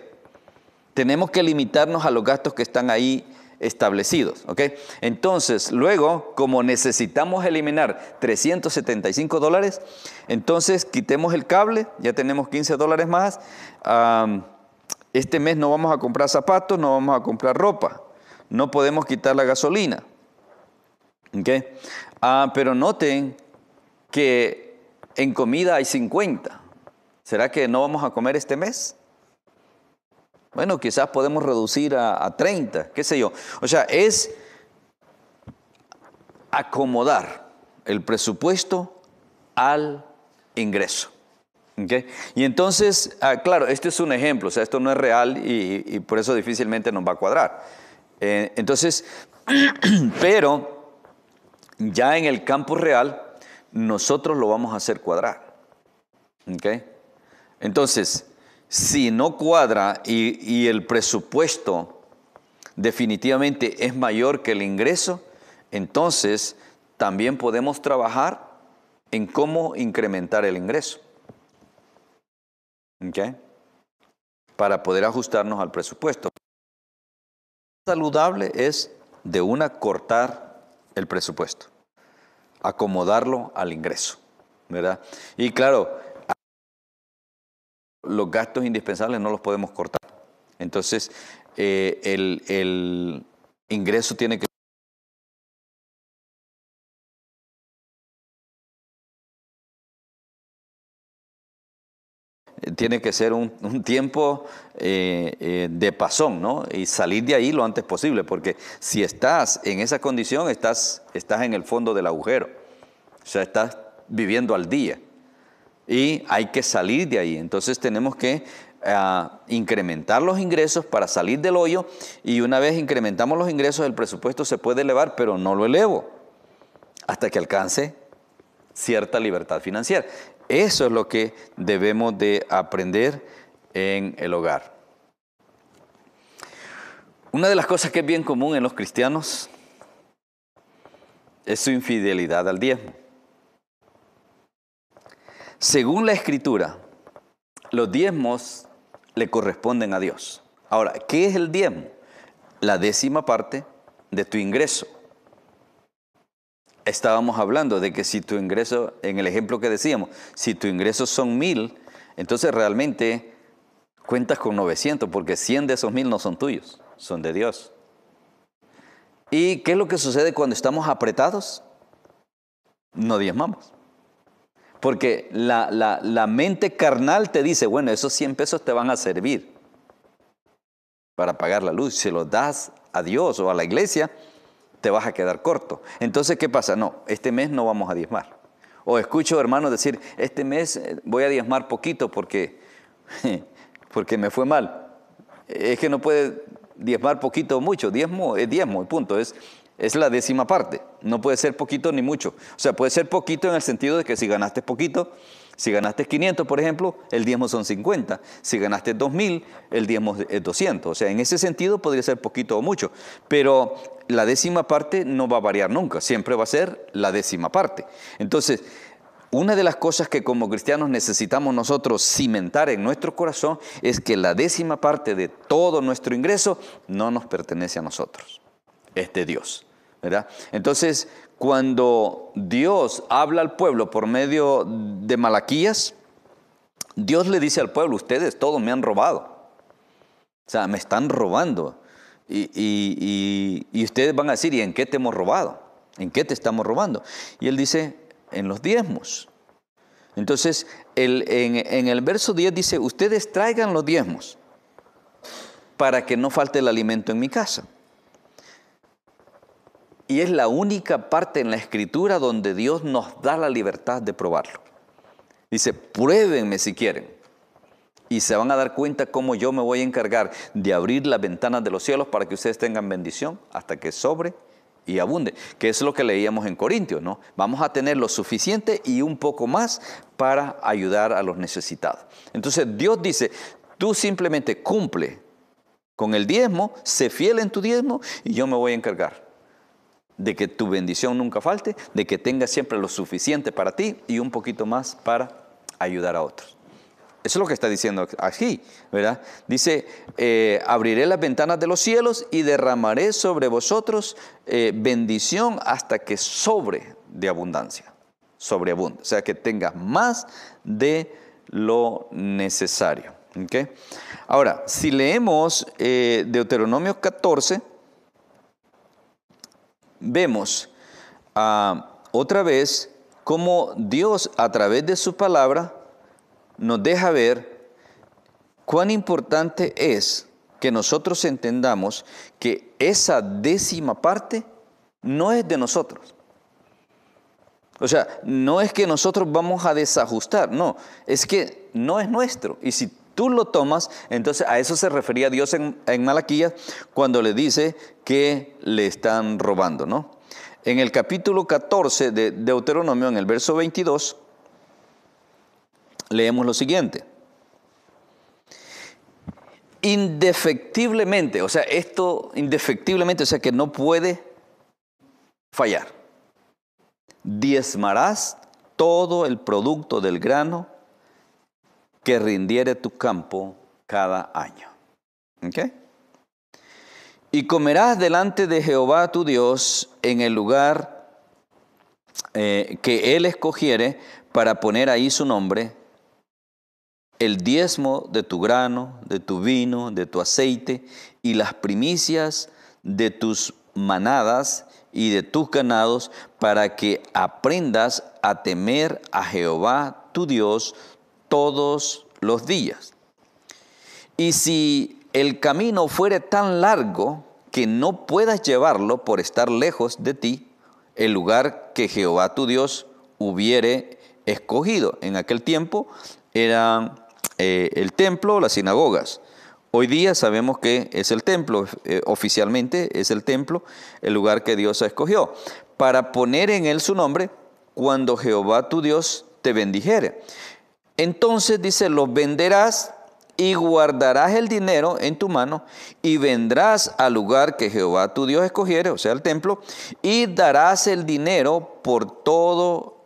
Tenemos que limitarnos a los gastos que están ahí establecidos, ¿ok? Entonces, luego, como necesitamos eliminar $375, entonces quitemos el cable, ya tenemos $15 más. Este mes no vamos a comprar zapatos, no vamos a comprar ropa. No podemos quitar la gasolina. ¿Okay? Pero noten que en comida hay 50. ¿Será que no vamos a comer este mes? Bueno, quizás podemos reducir a 30, qué sé yo. O sea, es acomodar el presupuesto al ingreso. ¿Okay? Y entonces, claro, este es un ejemplo, o sea, esto no es real y por eso difícilmente nos va a cuadrar. Entonces, pero ya en el campo real, nosotros lo vamos a hacer cuadrar. ¿Ok? Entonces, si no cuadra y el presupuesto definitivamente es mayor que el ingreso, entonces también podemos trabajar en cómo incrementar el ingreso. ¿Ok? Para poder ajustarnos al presupuesto. Lo saludable es de una cortar el presupuesto, acomodarlo al ingreso, ¿verdad? Y claro, los gastos indispensables no los podemos cortar. Entonces, el ingreso tiene que ser un tiempo de pasón, ¿no? Y salir de ahí lo antes posible, porque si estás en esa condición, estás en el fondo del agujero. O sea, estás viviendo al día. Y hay que salir de ahí. Entonces tenemos que incrementar los ingresos para salir del hoyo. Y una vez incrementamos los ingresos, el presupuesto se puede elevar, pero no lo elevo hasta que alcance cierta libertad financiera. Eso es lo que debemos de aprender en el hogar. Una de las cosas que es bien común en los cristianos es su infidelidad al diezmo. Según la Escritura, los diezmos le corresponden a Dios. Ahora, ¿qué es el diezmo? La 10ª parte de tu ingreso. Estábamos hablando de que si tu ingreso, en el ejemplo que decíamos, si tu ingresos son 1,000, entonces realmente cuentas con 900, porque 100 de esos 1,000 no son tuyos, son de Dios. ¿Y qué es lo que sucede cuando estamos apretados? No diezmamos. Porque la mente carnal te dice, bueno, esos 100 pesos te van a servir para pagar la luz. Si los das a Dios o a la iglesia, te vas a quedar corto. Entonces, ¿qué pasa? No, este mes no vamos a diezmar. O escucho hermanos decir, este mes voy a diezmar poquito porque me fue mal. Es que no puede diezmar poquito o mucho. Diezmo es diezmo, punto. Es la 10ª parte. No puede ser poquito ni mucho. O sea, puede ser poquito en el sentido de que si ganaste poquito, si ganaste 500, por ejemplo, el diezmo son 50. Si ganaste 2,000, el diezmo es 200. O sea, en ese sentido podría ser poquito o mucho. Pero la 10ª parte no va a variar nunca. Siempre va a ser la 10ª parte. Entonces, una de las cosas que como cristianos necesitamos nosotros cimentar en nuestro corazón es que la 10ª parte de todo nuestro ingreso no nos pertenece a nosotros. Es de Dios, ¿verdad? Entonces, cuando Dios habla al pueblo por medio de Malaquías, Dios le dice al pueblo, ustedes todos me han robado. O sea, me están robando. Y ustedes van a decir, ¿y en qué te hemos robado? ¿En qué te estamos robando? Y él dice, en los diezmos. Entonces, en el verso 10 dice, ustedes traigan los diezmos para que no falte el alimento en mi casa. Y es la única parte en la Escritura donde Dios nos da la libertad de probarlo. Dice, pruébenme si quieren. Y se van a dar cuenta cómo yo me voy a encargar de abrir las ventanas de los cielos para que ustedes tengan bendición hasta que sobre y abunde. Que es lo que leíamos en Corintios, ¿no? Vamos a tener lo suficiente y un poco más para ayudar a los necesitados. Entonces Dios dice, tú simplemente cumple con el diezmo, sé fiel en tu diezmo y yo me voy a encargar de que tu bendición nunca falte, de que tengas siempre lo suficiente para ti y un poquito más para ayudar a otros. Eso es lo que está diciendo aquí, ¿verdad? Dice, abriré las ventanas de los cielos y derramaré sobre vosotros bendición hasta que sobre de abundancia, sobreabunde. O sea, que tengas más de lo necesario. ¿Okay? Ahora, si leemos Deuteronomio 14, vemos otra vez cómo Dios a través de su palabra nos deja ver cuán importante es que nosotros entendamos que esa 10ª parte no es de nosotros. O sea, no es que nosotros vamos a desajustar, no, es que no es nuestro. Y si tú lo tomas, entonces a eso se refería Dios en Malaquías cuando le dice que le están robando, ¿no? En el capítulo 14 de Deuteronomio, en el verso 22, leemos lo siguiente. Indefectiblemente, o sea, esto indefectiblemente, o sea, que no puede fallar. Diezmarás todo el producto del grano que rindiere tu campo cada año. ¿Ok? Y comerás delante de Jehová tu Dios en el lugar que Él escogiere para poner ahí su nombre, el diezmo de tu grano, de tu vino, de tu aceite y las primicias de tus manadas y de tus ganados, para que aprendas a temer a Jehová tu Dios todos los días. Y si el camino fuere tan largo que no puedas llevarlo por estar lejos de ti, el lugar que Jehová tu Dios hubiere escogido. En aquel tiempo era el templo, las sinagogas. Hoy día sabemos que es el templo, oficialmente es el templo, el lugar que Dios escogió, para poner en él su nombre cuando Jehová tu Dios te bendijere. Entonces dice, los venderás y guardarás el dinero en tu mano y vendrás al lugar que Jehová tu Dios escogiere, o sea, el templo, y darás el dinero por todo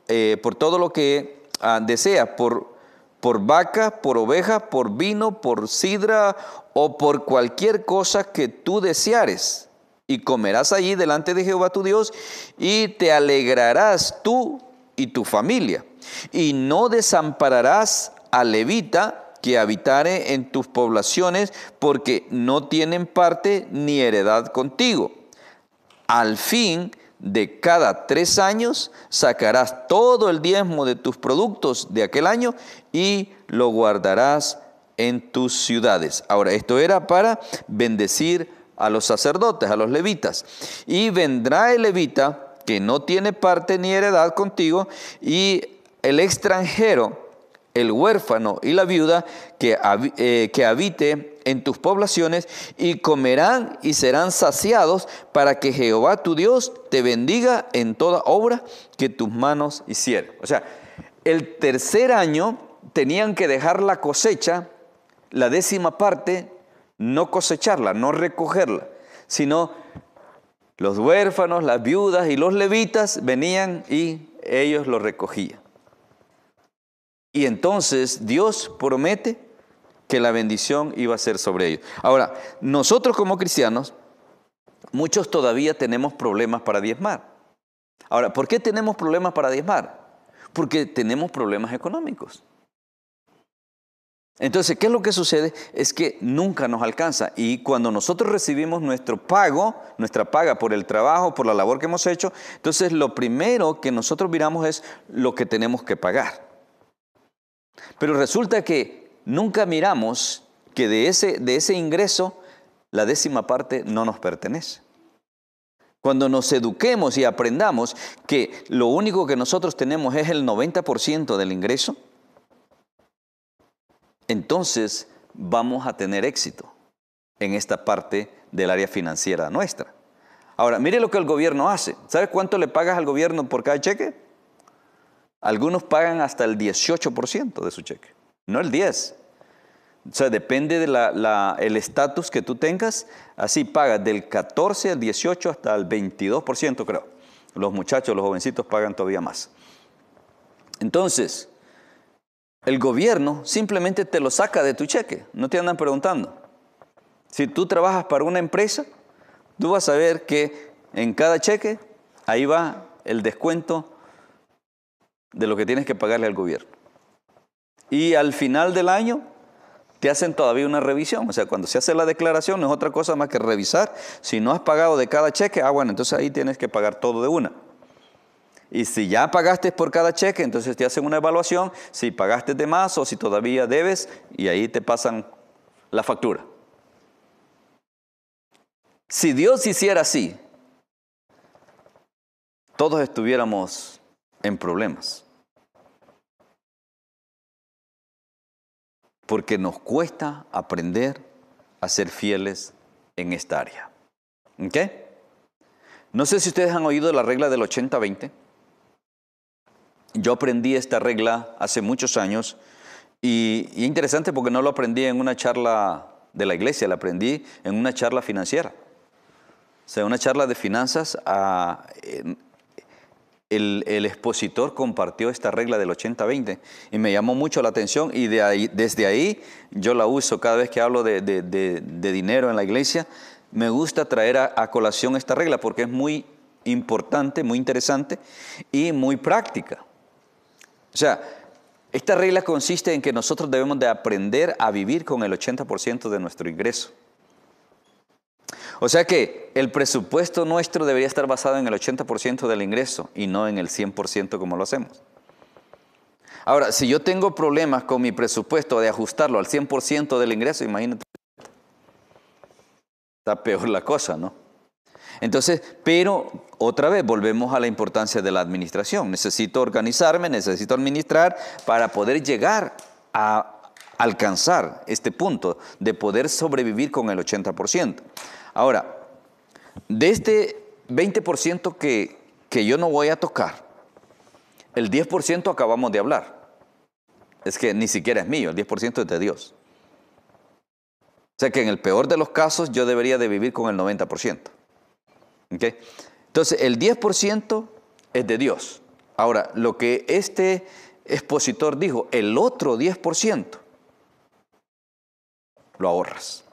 lo que deseas, por vaca, por oveja, por vino, por sidra o por cualquier cosa que tú deseares. Y comerás allí delante de Jehová tu Dios y te alegrarás tú y tu familia. Y no desampararás al levita que habitare en tus poblaciones, porque no tienen parte ni heredad contigo. Al fin de cada 3 años sacarás todo el diezmo de tus productos de aquel año y lo guardarás en tus ciudades. Ahora, esto era para bendecir a los sacerdotes, a los levitas. Y vendrá el levita que no tiene parte ni heredad contigo, y el extranjero, el huérfano y la viuda que habite en tus poblaciones, y comerán y serán saciados, para que Jehová tu Dios te bendiga en toda obra que tus manos hicieren. O sea, el tercer año tenían que dejar la cosecha, la 10ª parte, no cosecharla, no recogerla, sino los huérfanos, las viudas y los levitas venían y ellos lo recogían. Y entonces Dios promete que la bendición iba a ser sobre ellos. Ahora, nosotros como cristianos, muchos todavía tenemos problemas para diezmar. Ahora, ¿por qué tenemos problemas para diezmar? Porque tenemos problemas económicos. Entonces, ¿qué es lo que sucede? Es que nunca nos alcanza. Y cuando nosotros recibimos nuestra paga por el trabajo, por la labor que hemos hecho, entonces lo primero que nosotros miramos es lo que tenemos que pagar. Pero resulta que nunca miramos que de ese ingreso la 10ª parte no nos pertenece. Cuando nos eduquemos y aprendamos que lo único que nosotros tenemos es el 90% del ingreso, entonces vamos a tener éxito en esta parte del área financiera nuestra. Ahora, mire lo que el gobierno hace. ¿Sabes cuánto le pagas al gobierno por cada cheque? Algunos pagan hasta el 18% de su cheque, no el 10%. O sea, depende del estatus que tú tengas. Así pagas del 14 al 18 hasta el 22%, creo. Los muchachos, los jovencitos pagan todavía más. Entonces, el gobierno simplemente te lo saca de tu cheque. No te andan preguntando. Si tú trabajas para una empresa, tú vas a ver que en cada cheque, ahí va el descuento de lo que tienes que pagarle al gobierno. Y al final del año te hacen todavía una revisión. O sea, cuando se hace la declaración no es otra cosa más que revisar. Si no has pagado de cada cheque, bueno, entonces ahí tienes que pagar todo de una. Y si ya pagaste por cada cheque, entonces te hacen una evaluación, si pagaste de más o si todavía debes, y ahí te pasan la factura. Si Dios hiciera así, todos estuviéramos en problemas. porque nos cuesta aprender a ser fieles en esta área. ¿Ok? No sé si ustedes han oído la regla del 80-20. Yo aprendí esta regla hace muchos años y es interesante porque no lo aprendí en una charla de la iglesia, la aprendí en una charla financiera. O sea, una charla de finanzas, el expositor compartió esta regla del 80-20 y me llamó mucho la atención y desde ahí yo la uso cada vez que hablo de dinero en la iglesia. Me gusta traer a colación esta regla porque es muy importante, muy interesante y muy práctica. O sea, esta regla consiste en que nosotros debemos de aprender a vivir con el 80% de nuestro ingreso. O sea que el presupuesto nuestro debería estar basado en el 80% del ingreso y no en el 100% como lo hacemos. Ahora, si yo tengo problemas con mi presupuesto de ajustarlo al 100% del ingreso, imagínate, está peor la cosa, ¿no? Entonces, pero otra vez volvemos a la importancia de la administración. Necesito organizarme, necesito administrar para poder llegar a alcanzar este punto de poder sobrevivir con el 80%. Ahora, de este 20% que yo no voy a tocar, el 10% acabamos de hablar. Es que ni siquiera es mío, el 10% es de Dios. O sea que en el peor de los casos yo debería de vivir con el 90%. ¿Okay? Entonces, el 10% es de Dios. Ahora, lo que este expositor dijo, el otro 10% lo ahorras.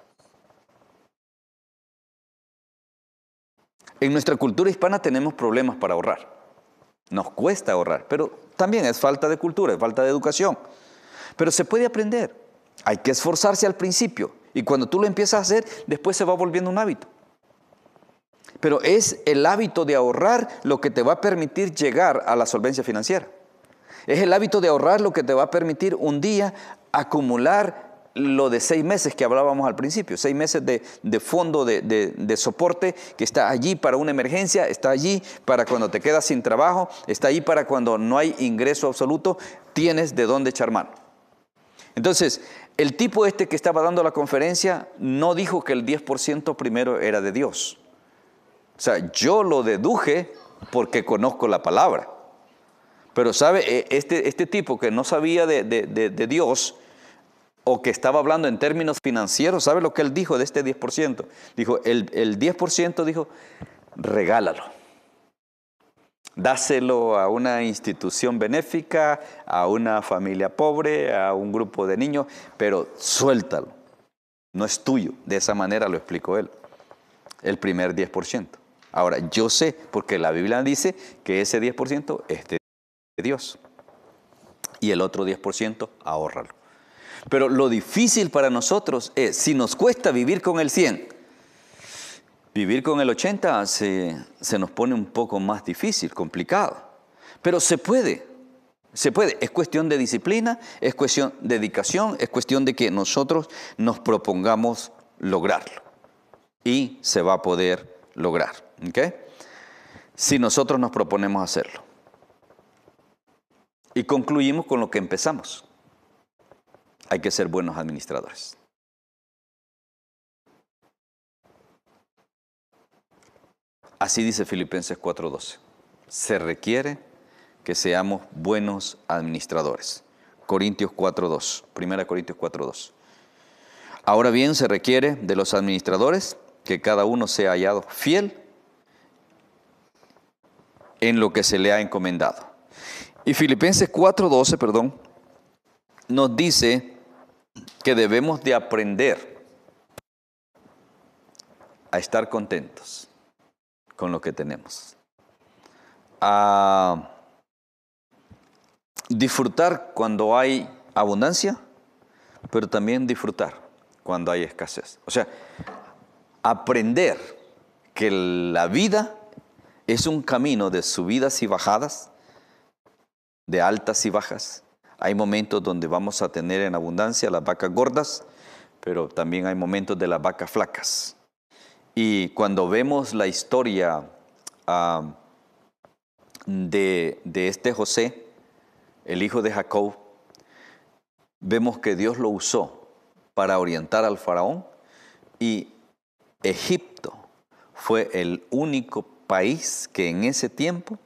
En nuestra cultura hispana tenemos problemas para ahorrar. Nos cuesta ahorrar, pero también es falta de cultura, es falta de educación. Pero se puede aprender. Hay que esforzarse al principio. Y cuando tú lo empiezas a hacer, después se va volviendo un hábito. Pero es el hábito de ahorrar lo que te va a permitir llegar a la solvencia financiera. Es el hábito de ahorrar lo que te va a permitir un día acumular lo de 6 meses que hablábamos al principio. 6 meses de fondo de soporte que está allí para una emergencia, está allí para cuando te quedas sin trabajo, está allí para cuando no hay ingreso absoluto, tienes de dónde echar mano. Entonces, el tipo que estaba dando la conferencia no dijo que el 10% primero era de Dios. O sea, yo lo deduje porque conozco la palabra. Pero ¿sabe? Este tipo que no sabía de Dios o que estaba hablando en términos financieros, ¿sabe lo que él dijo de este 10%? Dijo, el 10% dijo, regálalo. Dáselo a una institución benéfica, a una familia pobre, a un grupo de niños, pero suéltalo. No es tuyo. De esa manera lo explicó él. El primer 10%. Ahora, yo sé, porque la Biblia dice que ese 10% es de Dios. Y el otro 10% ahórralo. Pero lo difícil para nosotros es, si nos cuesta vivir con el 100, vivir con el 80 se nos pone un poco más difícil, complicado. Pero se puede. Se puede. Es cuestión de disciplina, es cuestión de dedicación, es cuestión de que nosotros nos propongamos lograrlo. Y se va a poder lograr. ¿Okay? Si nosotros nos proponemos hacerlo. Y concluimos con lo que empezamos. Hay que ser buenos administradores. Así dice Filipenses 4:12. Se requiere que seamos buenos administradores. Corintios 4:2. 1 Corintios 4:2. Ahora bien, se requiere de los administradores que cada uno sea hallado fiel en lo que se le ha encomendado. Y Filipenses 4:12, nos dice que debemos de aprender a estar contentos con lo que tenemos. A disfrutar cuando hay abundancia, pero también disfrutar cuando hay escasez. O sea, aprender que la vida es un camino de subidas y bajadas, de altas y bajas. Hay momentos donde vamos a tener en abundancia las vacas gordas, pero también hay momentos de las vacas flacas. Y cuando vemos la historia de este José, el hijo de Jacob, vemos que Dios lo usó para orientar al faraón y Egipto fue el único país que en ese tiempo,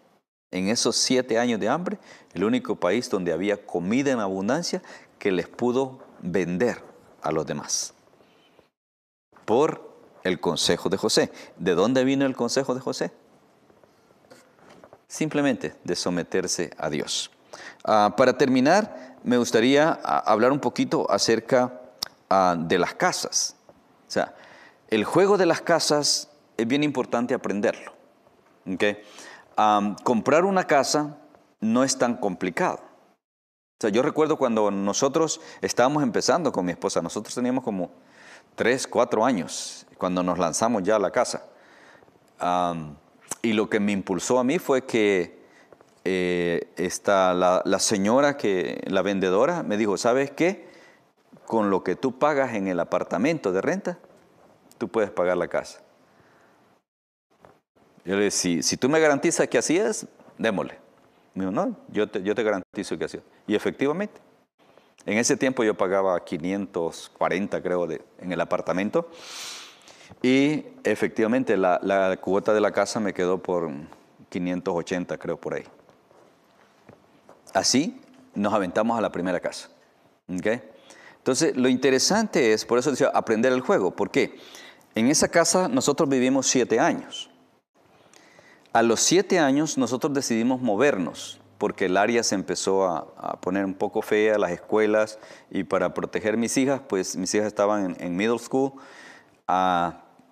en esos 7 años de hambre, el único país donde había comida en abundancia que les pudo vender a los demás. Por el consejo de José. ¿De dónde vino el consejo de José? Simplemente de someterse a Dios. Para terminar, me gustaría hablar un poquito acerca de las casas. O sea, el juego de las casas es bien importante aprenderlo. ¿Okay? Comprar una casa no es tan complicado. O sea, yo recuerdo cuando nosotros estábamos empezando con mi esposa, nosotros teníamos como 3, 4 años cuando nos lanzamos ya a la casa. Y lo que me impulsó a mí fue que la señora, la vendedora, me dijo, ¿sabes qué? Con lo que tú pagas en el apartamento de renta, tú puedes pagar la casa. Yo le dije, si tú me garantizas que así es, démosle. Me dijo, no, yo te garantizo que así es. Y efectivamente, en ese tiempo yo pagaba 540, creo, en el apartamento. Y efectivamente la cuota de la casa me quedó por 580, creo, por ahí. Así nos aventamos a la primera casa. ¿Okay? Entonces, lo interesante es, por eso decía, aprender el juego. ¿Por qué? En esa casa nosotros vivimos 7 años. A los 7 años nosotros decidimos movernos porque el área se empezó a poner un poco fea, las escuelas, y para proteger mis hijas, pues mis hijas estaban en middle school,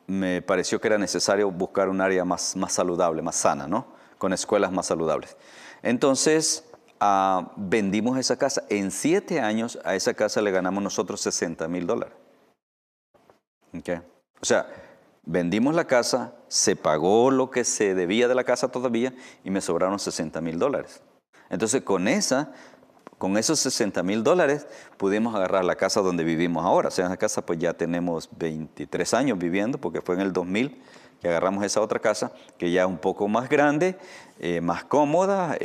me pareció que era necesario buscar un área más saludable, más sana, ¿no? Con escuelas más saludables. Entonces, vendimos esa casa. En 7 años a esa casa le ganamos nosotros $60,000. ¿Okay? O sea, vendimos la casa, se pagó lo que se debía de la casa todavía y me sobraron $60,000. Entonces, con esos $60,000 pudimos agarrar la casa donde vivimos ahora. O sea, en la casa pues ya tenemos 23 años viviendo, porque fue en el 2000 que agarramos esa otra casa, que ya es un poco más grande, más cómoda.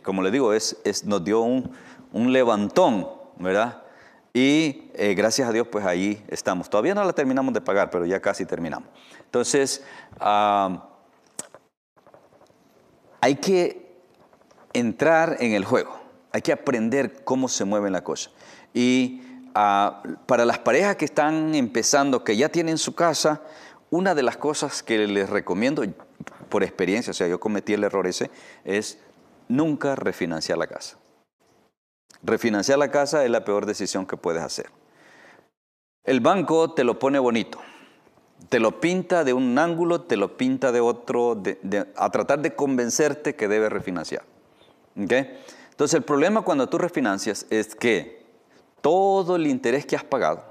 Como les digo, nos dio un levantón, ¿verdad? Y gracias a Dios, pues ahí estamos. Todavía no la terminamos de pagar, pero ya casi terminamos. Entonces, hay que entrar en el juego. Hay que aprender cómo se mueven las cosas. Y para las parejas que están empezando, que ya tienen su casa, una de las cosas que les recomiendo, por experiencia, o sea, yo cometí el error ese, es nunca refinanciar la casa. Refinanciar la casa es la peor decisión que puedes hacer. El banco te lo pone bonito, te lo pinta de un ángulo, te lo pinta de otro, a tratar de convencerte que debes refinanciar. ¿Okay? Entonces, el problema cuando tú refinancias es que todo el interés que has pagado,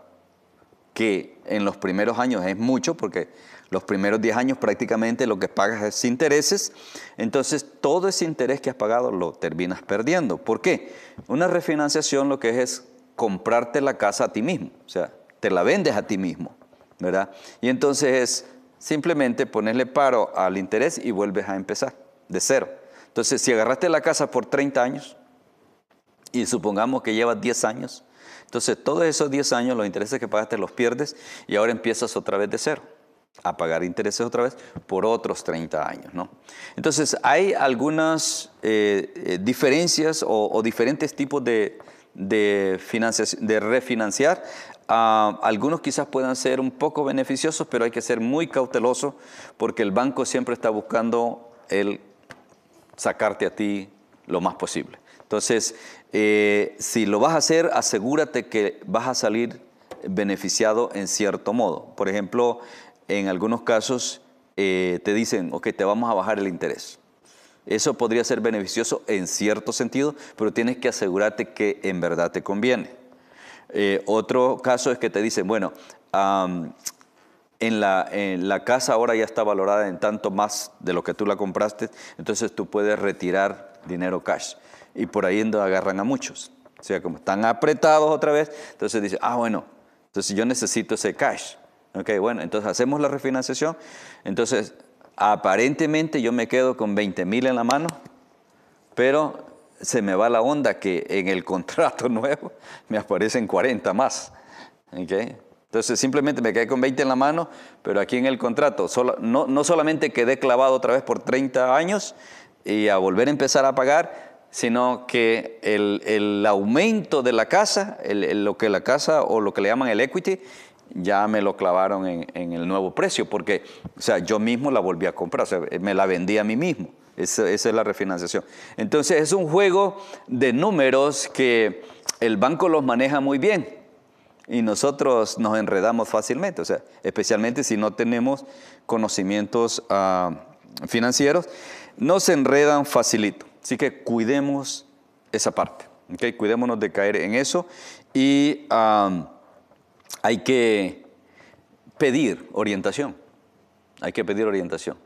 que en los primeros años es mucho, porque los primeros 10 años prácticamente lo que pagas es intereses, entonces todo ese interés que has pagado lo terminas perdiendo. ¿Por qué? Una refinanciación lo que es comprarte la casa a ti mismo, o sea, te la vendes a ti mismo, ¿verdad? Y entonces es simplemente ponerle paro al interés y vuelves a empezar de cero. Entonces, si agarraste la casa por 30 años y supongamos que llevas 10 años, entonces todos esos 10 años los intereses que pagaste los pierdes y ahora empiezas otra vez de cero a pagar intereses otra vez por otros 30 años, ¿no? Entonces, hay algunas diferencias o diferentes tipos de refinanciar. Algunos quizás puedan ser un poco beneficiosos, pero hay que ser muy cauteloso porque el banco siempre está buscando sacarte a ti lo más posible. Entonces, si lo vas a hacer, asegúrate que vas a salir beneficiado en cierto modo. Por ejemplo, en algunos casos te dicen, ok, te vamos a bajar el interés. Eso podría ser beneficioso en cierto sentido, pero tienes que asegurarte que en verdad te conviene. Otro caso es que te dicen, bueno, en la casa ahora ya está valorada en tanto más de lo que tú la compraste, entonces tú puedes retirar dinero cash. Y por ahí agarran a muchos. O sea, como están apretados otra vez, entonces dicen, bueno, entonces yo necesito ese cash. Ok, bueno, entonces hacemos la refinanciación. Entonces, aparentemente yo me quedo con 20,000 en la mano, pero se me va la onda que en el contrato nuevo me aparecen 40 más. ¿Okay? Entonces simplemente me quedé con 20 en la mano, pero aquí en el contrato no solamente quedé clavado otra vez por 30 años y a volver a empezar a pagar, sino que el aumento de la casa, lo que la casa o lo que le llaman el equity, ya me lo clavaron en el nuevo precio, porque o sea, yo mismo la volví a comprar, o sea, me la vendí a mí mismo. Esa es la refinanciación. Entonces es un juego de números que el banco los maneja muy bien y nosotros nos enredamos fácilmente, o sea, especialmente si no tenemos conocimientos financieros, nos enredan facilito. Así que cuidemos esa parte, ¿okay? Cuidémonos de caer en eso y hay que pedir orientación. Hay que pedir orientación.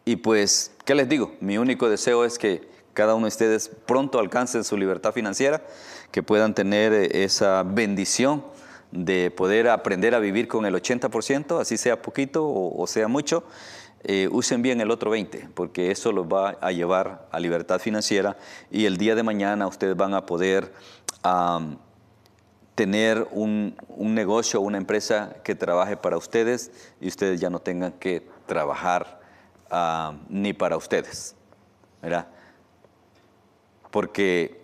Y pues, ¿qué les digo? Mi único deseo es que cada uno de ustedes pronto alcancen su libertad financiera, que puedan tener esa bendición de poder aprender a vivir con el 80%, así sea poquito o sea mucho. Usen bien el otro 20%, porque eso los va a llevar a libertad financiera y el día de mañana ustedes van a poder tener un negocio, una empresa que trabaje para ustedes y ustedes ya no tengan que trabajar ni para ustedes, ¿verdad? Porque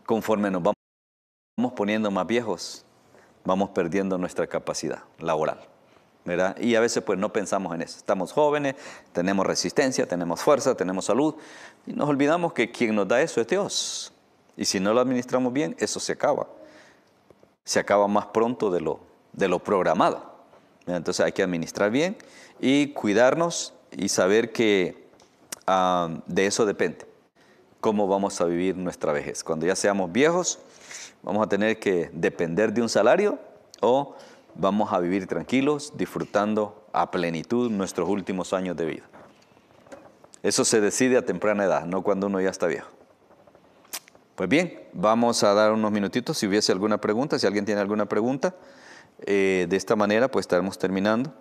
conforme nos vamos poniendo más viejos, vamos perdiendo nuestra capacidad laboral, ¿verdad? Y a veces pues no pensamos en eso. Estamos jóvenes, tenemos resistencia, tenemos fuerza, tenemos salud y nos olvidamos que quien nos da eso es Dios. Y si no lo administramos bien, eso se acaba. Se acaba más pronto de lo programado. Entonces hay que administrar bien y cuidarnos y saber que de eso depende cómo vamos a vivir nuestra vejez. Cuando ya seamos viejos, vamos a tener que depender de un salario o vamos a vivir tranquilos, disfrutando a plenitud nuestros últimos años de vida. Eso se decide a temprana edad, no cuando uno ya está viejo. Pues bien, vamos a dar unos minutitos si hubiese alguna pregunta, si alguien tiene alguna pregunta. De esta manera pues estaremos terminando.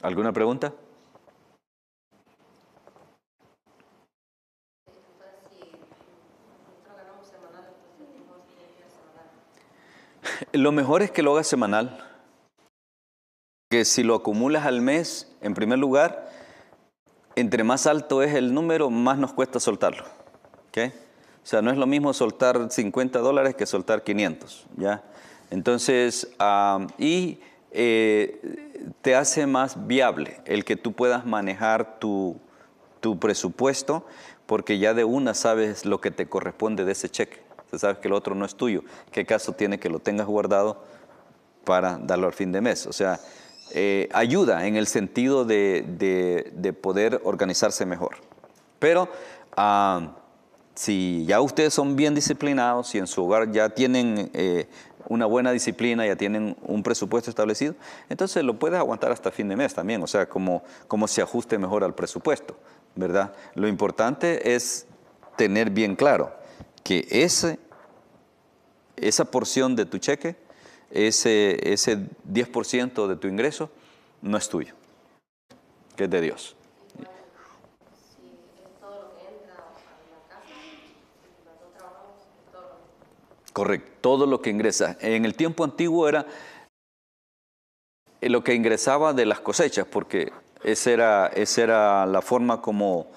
¿Alguna pregunta? Lo mejor es que lo hagas semanal. Que si lo acumulas al mes, en primer lugar, entre más alto es el número, más nos cuesta soltarlo. ¿Okay? O sea, no es lo mismo soltar $50 que soltar 500, ¿ya? Entonces, te hace más viable el que tú puedas manejar tu presupuesto, porque ya de una sabes lo que te corresponde de ese cheque. O sea, sabes que el otro no es tuyo. ¿Qué caso tiene que lo tengas guardado para darlo al fin de mes? O sea, ayuda en el sentido de poder organizarse mejor. Pero si ya ustedes son bien disciplinados, si en su hogar ya tienen una buena disciplina, ya tienen un presupuesto establecido, entonces lo puedes aguantar hasta fin de mes también, o sea, como se ajuste mejor al presupuesto, ¿verdad? Lo importante es tener bien claro que esa porción de tu cheque, ese 10% de tu ingreso, no es tuyo, que es de Dios. Correcto, todo lo que ingresa. En el tiempo antiguo era lo que ingresaba de las cosechas, porque esa era la forma como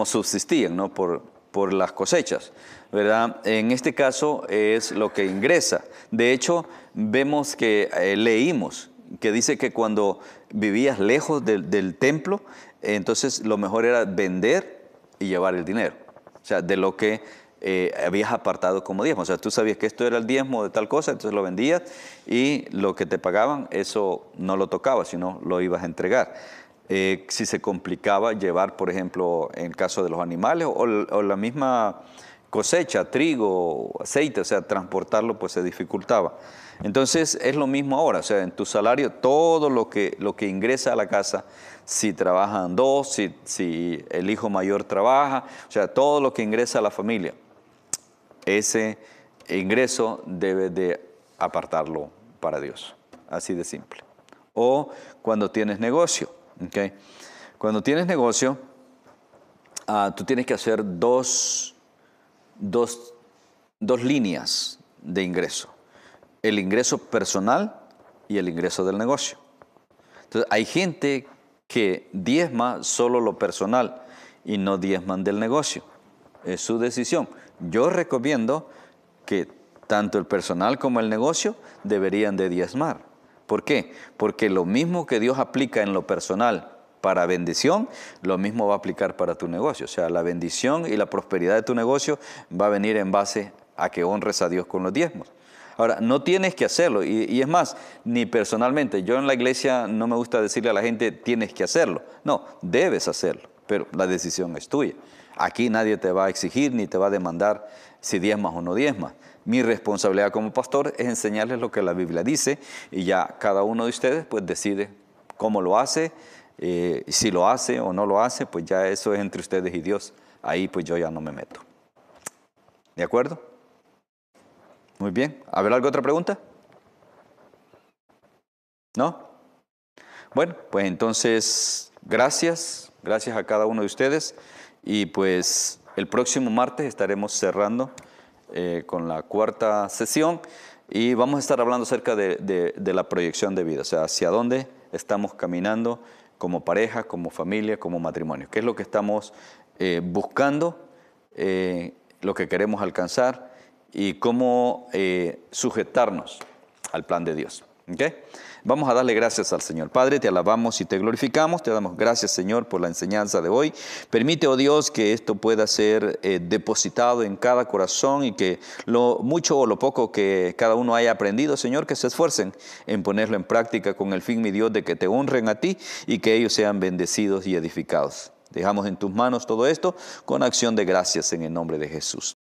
subsistían, ¿no? Por las cosechas, ¿verdad? En este caso es lo que ingresa. De hecho, vemos que leímos que dice que cuando vivías lejos del templo, entonces lo mejor era vender y llevar el dinero. O sea, de lo que habías apartado como diezmo. O sea, tú sabías que esto era el diezmo de tal cosa, entonces lo vendías y lo que te pagaban, eso no lo tocabas, sino lo ibas a entregar. Si se complicaba llevar, por ejemplo, en el caso de los animales o la misma cosecha, trigo, aceite, o sea, transportarlo pues se dificultaba. Entonces es lo mismo ahora, o sea, en tu salario todo lo que ingresa a la casa, si trabajan dos, si el hijo mayor trabaja, o sea, todo lo que ingresa a la familia, ese ingreso debe de apartarlo para Dios, así de simple. O cuando tienes negocio, ¿okay? Cuando tienes negocio, tú tienes que hacer dos líneas de ingreso. El ingreso personal y el ingreso del negocio. Entonces, hay gente que diezma solo lo personal y no diezman del negocio. Es su decisión. Yo recomiendo que tanto el personal como el negocio deberían de diezmar. ¿Por qué? Porque lo mismo que Dios aplica en lo personal para bendición, lo mismo va a aplicar para tu negocio. O sea, la bendición y la prosperidad de tu negocio va a venir en base a que honres a Dios con los diezmos. Ahora, no tienes que hacerlo, y es más, ni personalmente. Yo en la iglesia no me gusta decirle a la gente, tienes que hacerlo. No, debes hacerlo, pero la decisión es tuya. Aquí nadie te va a exigir ni te va a demandar si diezmas o no diezmas. Mi responsabilidad como pastor es enseñarles lo que la Biblia dice, y ya cada uno de ustedes pues decide cómo lo hace, si lo hace o no lo hace, pues ya eso es entre ustedes y Dios. Ahí pues yo ya no me meto. ¿De acuerdo? Muy bien. ¿Habrá alguna otra pregunta? ¿No? Bueno, pues entonces, gracias a cada uno de ustedes. Y pues el próximo martes estaremos cerrando con la cuarta sesión y vamos a estar hablando acerca de la proyección de vida, o sea, hacia dónde estamos caminando como pareja, como familia, como matrimonio. ¿Qué es lo que estamos buscando, lo que queremos alcanzar y cómo sujetarnos al plan de Dios? ¿Okay? Vamos a darle gracias al Señor. Padre, te alabamos y te glorificamos. Te damos gracias, Señor, por la enseñanza de hoy. Permite, oh Dios, que esto pueda ser depositado en cada corazón y que lo mucho o lo poco que cada uno haya aprendido, Señor, que se esfuercen en ponerlo en práctica con el fin, mi Dios, de que te honren a ti y que ellos sean bendecidos y edificados. Dejamos en tus manos todo esto con acción de gracias en el nombre de Jesús.